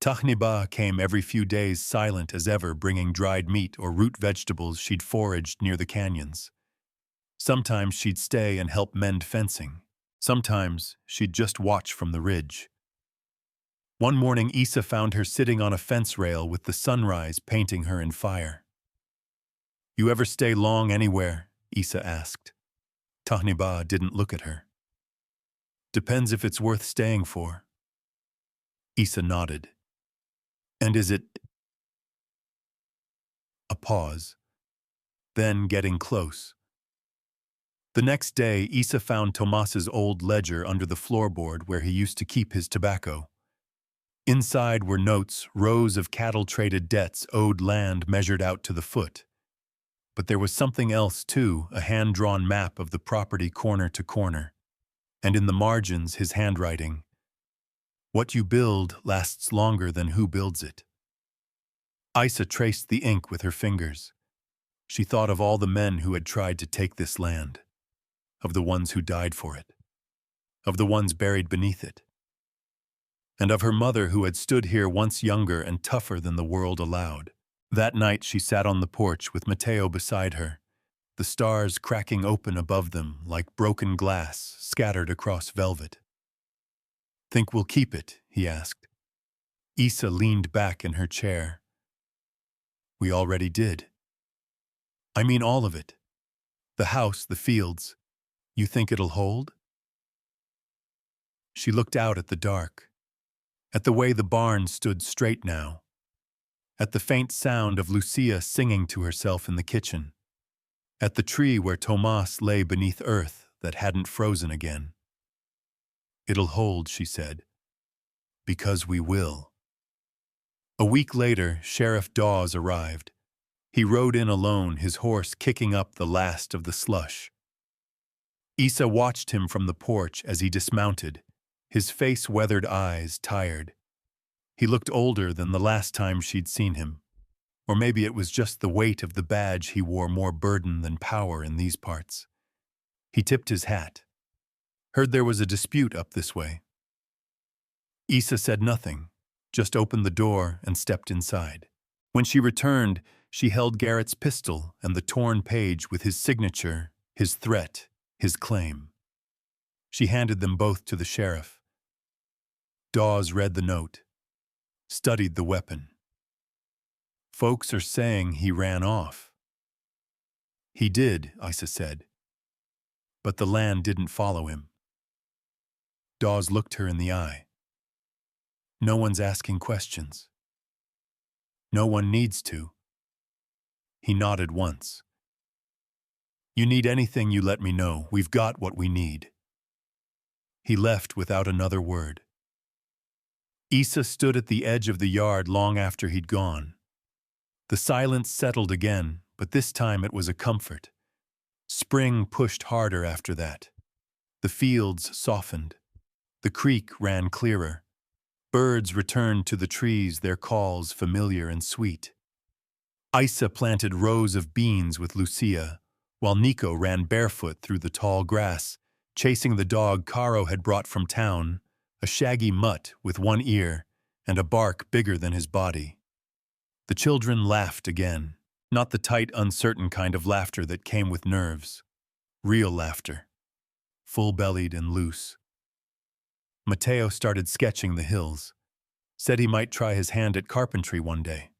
Tahniba came every few days, silent as ever, bringing dried meat or root vegetables she'd foraged near the canyons. Sometimes she'd stay and help mend fencing. Sometimes she'd just watch from the ridge. One morning, Isa found her sitting on a fence rail with the sunrise painting her in fire. "You ever stay long anywhere?" Isa asked. Tahniba didn't look at her. "Depends if it's worth staying for." Isa nodded. "And is it—" A pause. Then getting close. The next day, Isa found Tomas's old ledger under the floorboard where he used to keep his tobacco. Inside were notes, rows of cattle-traded debts owed, land measured out to the foot. But there was something else, too, a hand-drawn map of the property corner to corner. And in the margins, his handwriting. "What you build lasts longer than who builds it." Isa traced the ink with her fingers. She thought of all the men who had tried to take this land, of the ones who died for it, of the ones buried beneath it. and of her mother who had stood here once younger and tougher than the world allowed. That night she sat on the porch with Matteo beside her, the stars cracking open above them like broken glass scattered across velvet. "Think we'll keep it?" he asked. Isa leaned back in her chair. "We already did." "I mean all of it. The house, the fields. You think it'll hold?" She looked out at the dark, at the way the barn stood straight now, at the faint sound of Lucia singing to herself in the kitchen, at the tree where Tomas lay beneath earth that hadn't frozen again. "It'll hold," she said, "because we will." A week later, Sheriff Dawes arrived. He rode in alone, his horse kicking up the last of the slush. Isa watched him from the porch as he dismounted, his face weathered eyes tired. He looked older than the last time she'd seen him. Or maybe it was just the weight of the badge he wore more burden than power in these parts. He tipped his hat. "Heard there was a dispute up this way." Isa said nothing, just opened the door and stepped inside. When she returned, she held Garrett's pistol and the torn page with his signature, his threat, his claim. She handed them both to the sheriff. Dawes read the note, studied the weapon. "Folks are saying he ran off." "He did," Isa said. "But the land didn't follow him." Dawes looked her in the eye. "No one's asking questions." "No one needs to." He nodded once. "You need anything, you let me know. We've got what we need." He left without another word. Isa stood at the edge of the yard long after he'd gone. The silence settled again, but this time it was a comfort. Spring pushed harder after that. The fields softened. The creek ran clearer. Birds returned to the trees, their calls familiar and sweet. Isa planted rows of beans with Lucia, while Nico ran barefoot through the tall grass, chasing the dog Caro had brought from town, a shaggy mutt with one ear and a bark bigger than his body. The children laughed again, not the tight, uncertain kind of laughter that came with nerves. Real laughter, full-bellied and loose. Matteo started sketching the hills, said he might try his hand at carpentry one day.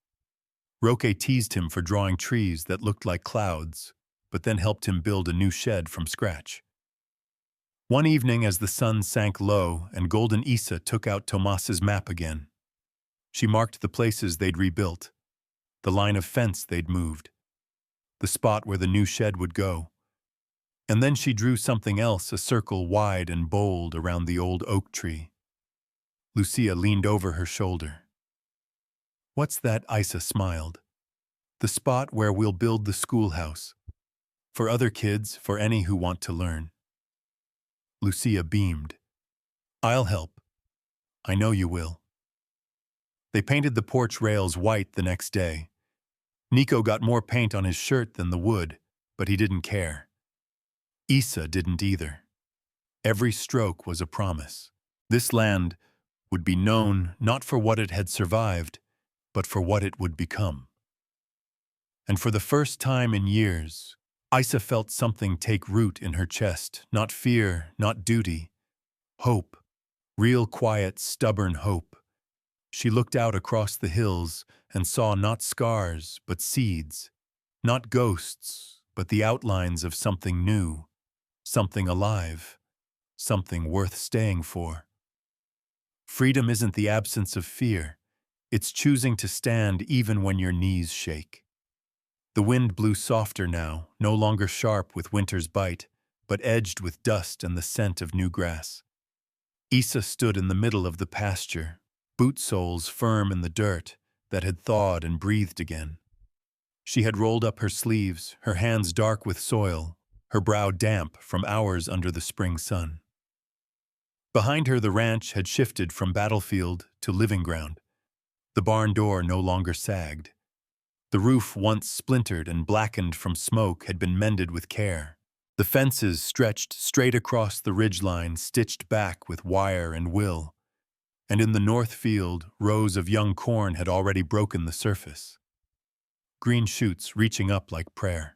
Roque teased him for drawing trees that looked like clouds, but then helped him build a new shed from scratch. One evening as the sun sank low and Golden Isa took out Tomas's map again, she marked the places they'd rebuilt, the line of fence they'd moved, the spot where the new shed would go. And then she drew something else, a circle wide and bold around the old oak tree. Lucia leaned over her shoulder. "What's that?" Isa smiled. "The spot where we'll build the schoolhouse. For other kids, for any who want to learn." Lucia beamed. "I'll help. I know you will." They painted the porch rails white the next day. Nico got more paint on his shirt than the wood, but he didn't care. Isa didn't either. Every stroke was a promise. This land would be known not for what it had survived, but for what it would become. And for the first time in years, Isa felt something take root in her chest, not fear, not duty. Hope. Real quiet, stubborn hope. She looked out across the hills and saw not scars, but seeds. Not ghosts, but the outlines of something new, something alive, something worth staying for. Freedom isn't the absence of fear. It's choosing to stand even when your knees shake. The wind blew softer now, no longer sharp with winter's bite, but edged with dust and the scent of new grass. Isa stood in the middle of the pasture, boot soles firm in the dirt that had thawed and breathed again. She had rolled up her sleeves, her hands dark with soil, her brow damp from hours under the spring sun. Behind her the ranch had shifted from battlefield to living ground. The barn door no longer sagged. The roof, once splintered and blackened from smoke, had been mended with care. The fences stretched straight across the ridgeline, stitched back with wire and will. And in the north field, rows of young corn had already broken the surface, green shoots reaching up like prayer.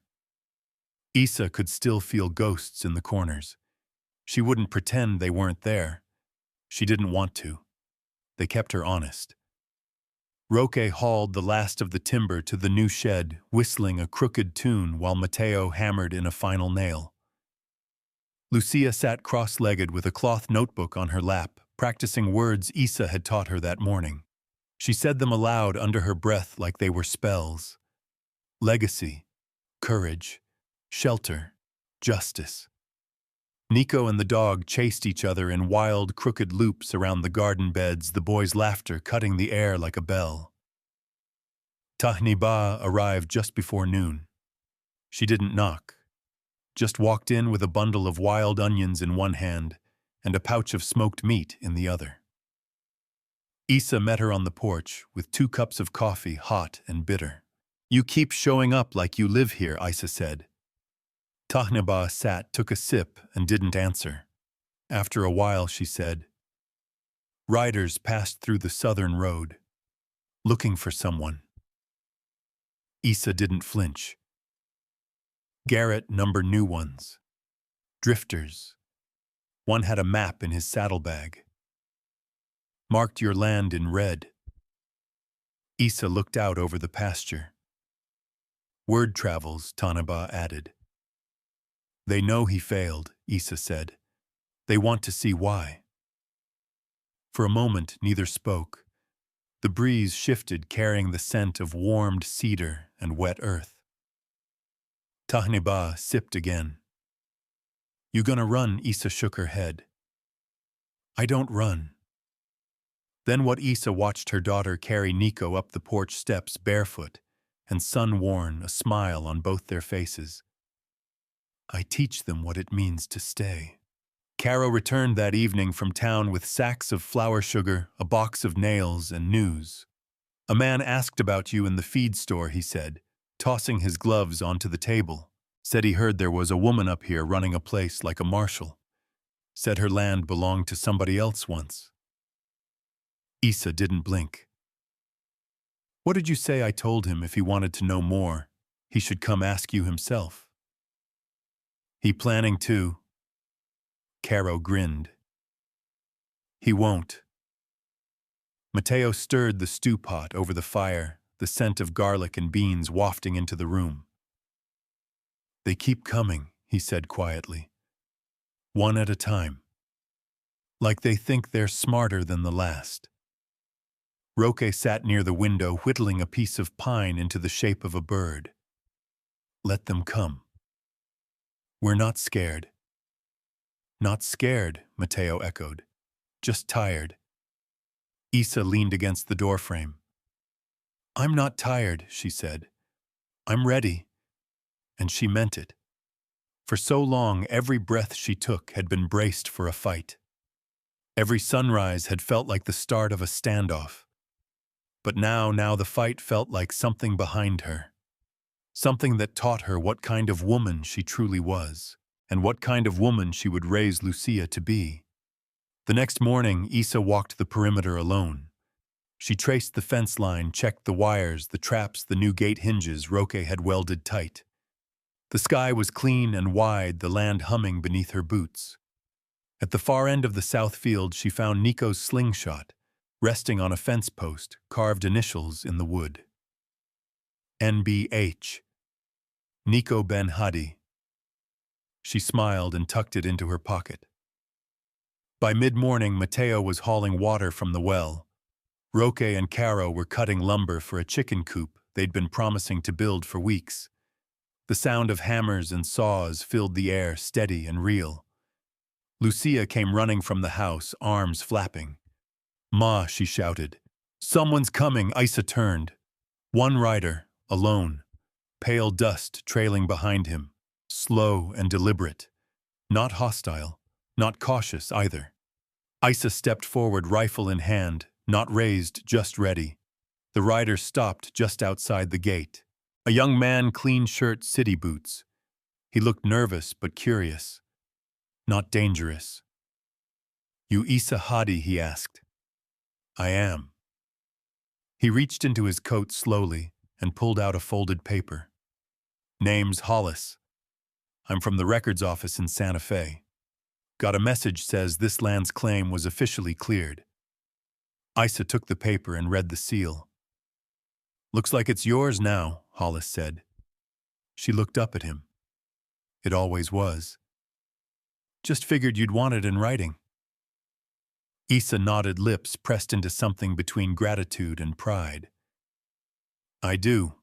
Isa could still feel ghosts in the corners. She wouldn't pretend they weren't there. She didn't want to. They kept her honest. Roque hauled the last of the timber to the new shed, whistling a crooked tune while Mateo hammered in a final nail. Lucia sat cross-legged with a cloth notebook on her lap, practicing words Isa had taught her that morning. She said them aloud under her breath like they were spells. Legacy, courage, shelter, justice. Nico and the dog chased each other in wild, crooked loops around the garden beds, the boys' laughter cutting the air like a bell. Tahniba arrived just before noon. She didn't knock, just walked in with a bundle of wild onions in one hand and a pouch of smoked meat in the other. Isa met her on the porch with 2 cups of coffee, hot and bitter. "You keep showing up like you live here," Isa said. Tahniba sat, took a sip, and didn't answer. After a while, she said, "Riders passed through the southern road, looking for someone." Isa didn't flinch. Garrett numbered new ones. Drifters. One had a map in his saddlebag. "Marked your land in red." Isa looked out over the pasture. "Word travels," Tahniba added. "They know he failed," Isa said. "They want to see why." For a moment, neither spoke. The breeze shifted, carrying the scent of warmed cedar and wet earth. Tahniba sipped again. "You gonna run?" Isa shook her head. "I don't run." Then what Isa watched her daughter carry Nico up the porch steps barefoot and sun-worn, a smile on both their faces. "I teach them what it means to stay." Caro returned that evening from town with sacks of flour sugar, a box of nails, and news. "A man asked about you in the feed store," he said, tossing his gloves onto the table. "Said he heard there was a woman up here running a place like a marshal. Said her land belonged to somebody else once." Isa didn't blink. "What did you say I told him if he wanted to know more? He should come ask you himself." "He planning to?" Caro grinned. "He won't." Mateo stirred the stew pot over the fire, the scent of garlic and beans wafting into the room. "They keep coming," he said quietly. "One at a time. Like they think they're smarter than the last." Roque sat near the window, whittling a piece of pine into the shape of a bird. "Let them come. We're not scared." "Not scared," Mateo echoed. "Just tired." Isa leaned against the doorframe. "I'm not tired," she said. "I'm ready." And she meant it. For so long, every breath she took had been braced for a fight. Every sunrise had felt like the start of a standoff. But now the fight felt like something behind her. Something that taught her what kind of woman she truly was, and what kind of woman she would raise Lucia to be. The next morning, Isa walked the perimeter alone. She traced the fence line, checked the wires, the traps, the new gate hinges Roque had welded tight. The sky was clean and wide, the land humming beneath her boots. At the far end of the south field, she found Nico's slingshot, resting on a fence post, carved initials in the wood. NBH. Nico Ben Hadi. She smiled and tucked it into her pocket. By mid-morning, Mateo was hauling water from the well. Roque and Caro were cutting lumber for a chicken coop they'd been promising to build for weeks. The sound of hammers and saws filled the air, steady and real. Lucia came running from the house, arms flapping. "Ma," she shouted. "Someone's coming!" Isa turned. One rider, alone, pale dust trailing behind him, slow and deliberate. Not hostile, not cautious either. Isa stepped forward, rifle in hand, not raised, just ready. The rider stopped just outside the gate. A young man, clean shirt, city boots. He looked nervous but curious. Not dangerous. "You Isa Hadi?" he asked. I am. He reached into his coat slowly and pulled out a folded paper. Name's Hollis. I'm from the records office in Santa Fe. Got a message says this land's claim was officially cleared. Isa took the paper and read the seal. Looks like it's yours now, Hollis said. She looked up at him. It always was. Just figured you'd want it in writing. Isa nodded, lips pressed into something between gratitude and pride. I do.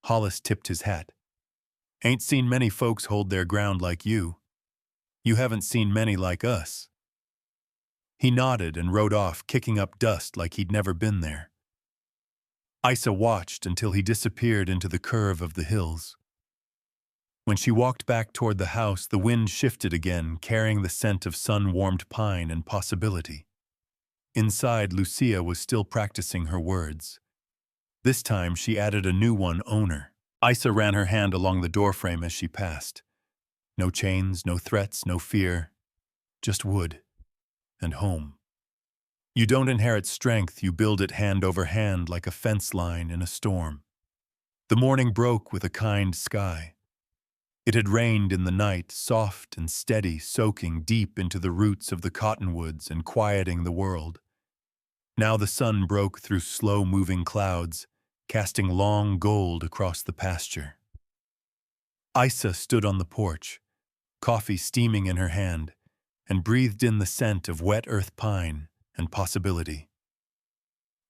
Hollis tipped his hat. Ain't seen many folks hold their ground like you. You haven't seen many like us. He nodded and rode off, kicking up dust like he'd never been there. Isa watched until he disappeared into the curve of the hills. When she walked back toward the house, the wind shifted again, carrying the scent of sun-warmed pine and possibility. Inside, Lucia was still practicing her words. This time, she added a new one, owner. Isa ran her hand along the doorframe as she passed. No chains, no threats, no fear. Just wood. And home. You don't inherit strength, you build it hand over hand like a fence line in a storm. The morning broke with a kind sky. It had rained in the night, soft and steady, soaking deep into the roots of the cottonwoods and quieting the world. Now the sun broke through slow-moving clouds, casting long gold across the pasture. Isa stood on the porch, coffee steaming in her hand, and breathed in the scent of wet earth pine and possibility.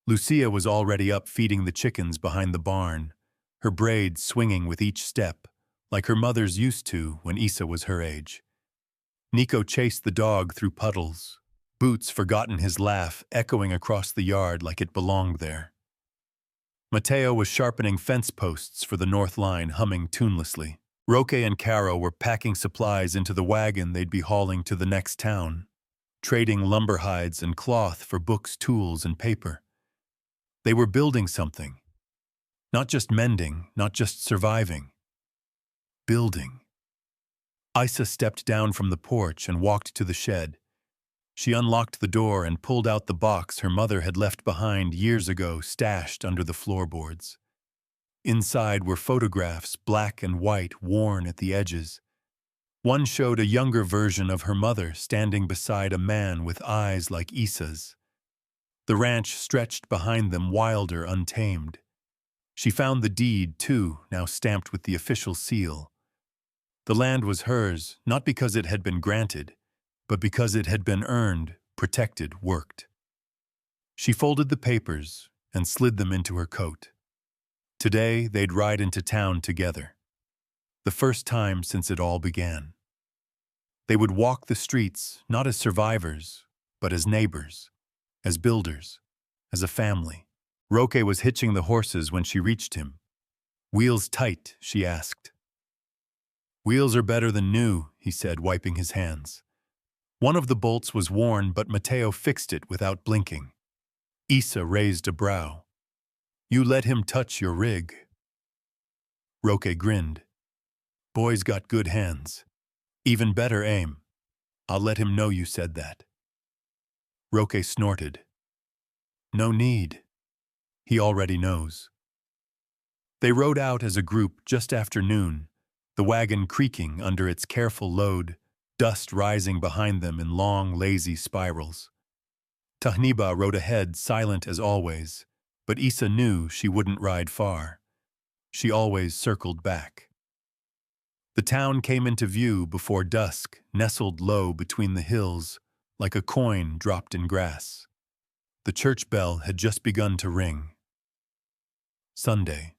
Lucia was already up feeding the chickens behind the barn, her braids swinging with each step, like her mother's used to when Isa was her age. Nico chased the dog through puddles, Boots forgotten his laugh echoing across the yard like it belonged there. Matteo was sharpening fence posts for the north line, humming tunelessly. Roque and Caro were packing supplies into the wagon they'd be hauling to the next town, trading lumber hides and cloth for books, tools, and paper. They were building something. Not just mending, not just surviving. Building. Isa stepped down from the porch and walked to the shed. She unlocked the door and pulled out the box her mother had left behind years ago, stashed under the floorboards. Inside were photographs, black and white, worn at the edges. One showed a younger version of her mother standing beside a man with eyes like Isa's. The ranch stretched behind them, wilder, untamed. She found the deed, too, now stamped with the official seal. The land was hers, not because it had been granted, but because it had been earned, protected, worked. She folded the papers and slid them into her coat. Today, they'd ride into town together. The first time since it all began. They would walk the streets, not as survivors, but as neighbors, as builders, as a family. Roque was hitching the horses when she reached him. "Wheels tight?" she asked. "Wheels are better than new," he said, wiping his hands. One of the bolts was worn, but Matteo fixed it without blinking. Isa raised a brow. "You let him touch your rig." Roque grinned. "Boy's got good hands. Even better aim. I'll let him know you said that." Roque snorted. "No need. He already knows." They rode out as a group just after noon, the wagon creaking under its careful load, dust rising behind them in long, lazy spirals. Tahniba rode ahead, silent as always, but Isa knew she wouldn't ride far. She always circled back. The town came into view before dusk, nestled low between the hills, like a coin dropped in grass. The church bell had just begun to ring. Sunday.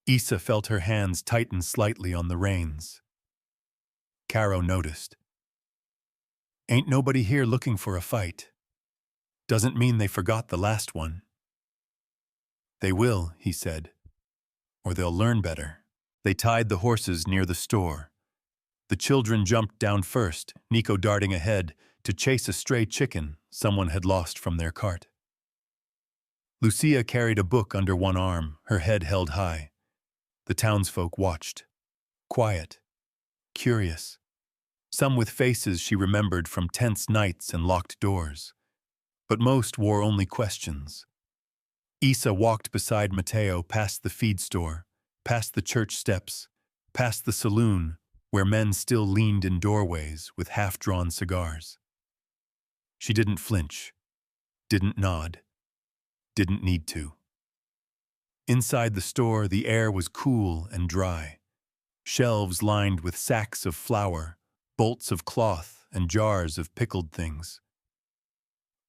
Isa felt her hands tighten slightly on the reins. Caro noticed. "Ain't nobody here looking for a fight. Doesn't mean they forgot the last one." "They will," he said, "or they'll learn better." They tied the horses near the store. The children jumped down first, Nico darting ahead to chase a stray chicken someone had lost from their cart. Lucia carried a book under one arm, her head held high. The townsfolk watched. Quiet. Curious. Some with faces she remembered from tense nights and locked doors. but most wore only questions. Isa walked beside Mateo past the feed store, past the church steps, past the saloon, where men still leaned in doorways with half-drawn cigars. She didn't flinch, didn't nod, didn't need to. Inside the store, the air was cool and dry. Shelves lined with sacks of flour, bolts of cloth, and jars of pickled things.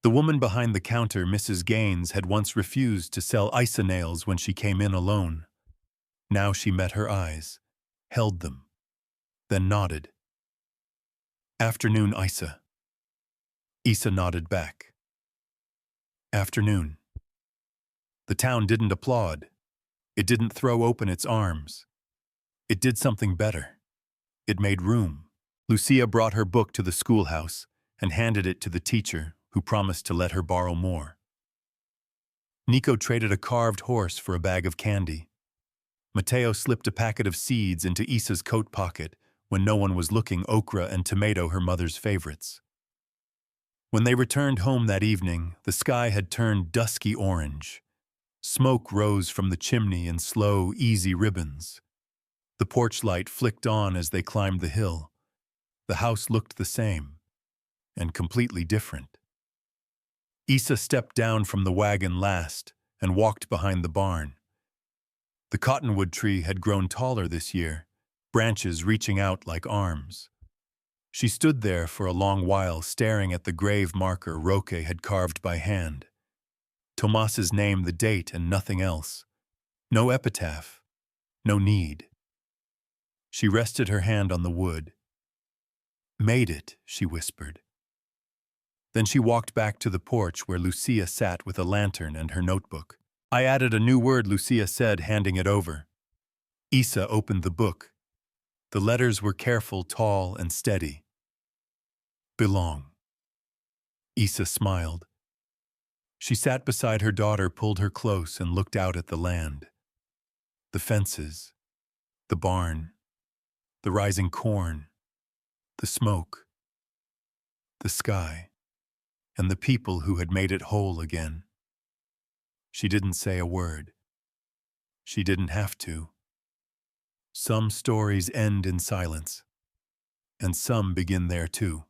The woman behind the counter, Mrs. Gaines, had once refused to sell Isa nails when she came in alone. Now she met her eyes, held them, then nodded. "Afternoon, Isa." Isa nodded back. "Afternoon." The town didn't applaud. It didn't throw open its arms. It did something better. It made room. Lucia brought her book to the schoolhouse and handed it to the teacher, who promised to let her borrow more. Nico traded a carved horse for a bag of candy. Mateo slipped a packet of seeds into Isa's coat pocket when no one was looking, okra and tomato, her mother's favorites. When they returned home that evening, the sky had turned dusky orange. Smoke rose from the chimney in slow, easy ribbons. The porch light flicked on as they climbed the hill. The house looked the same, and completely different. Isa stepped down from the wagon last and walked behind the barn. The cottonwood tree had grown taller this year, branches reaching out like arms. She stood there for a long while, staring at the grave marker Roque had carved by hand. Tomas's name, the date, and nothing else. No epitaph, no need. She rested her hand on the wood. "Made it," she whispered. Then she walked back to the porch where Lucia sat with a lantern and her notebook. "I added a new word," Lucia said, handing it over. Isa opened the book. The letters were careful, tall, and steady. "Belong." Isa smiled. She sat beside her daughter, pulled her close, and looked out at the land. The fences, the barn, the rising corn, the smoke, the sky, and the people who had made it whole again. She didn't say a word. She didn't have to. Some stories end in silence, and some begin there too.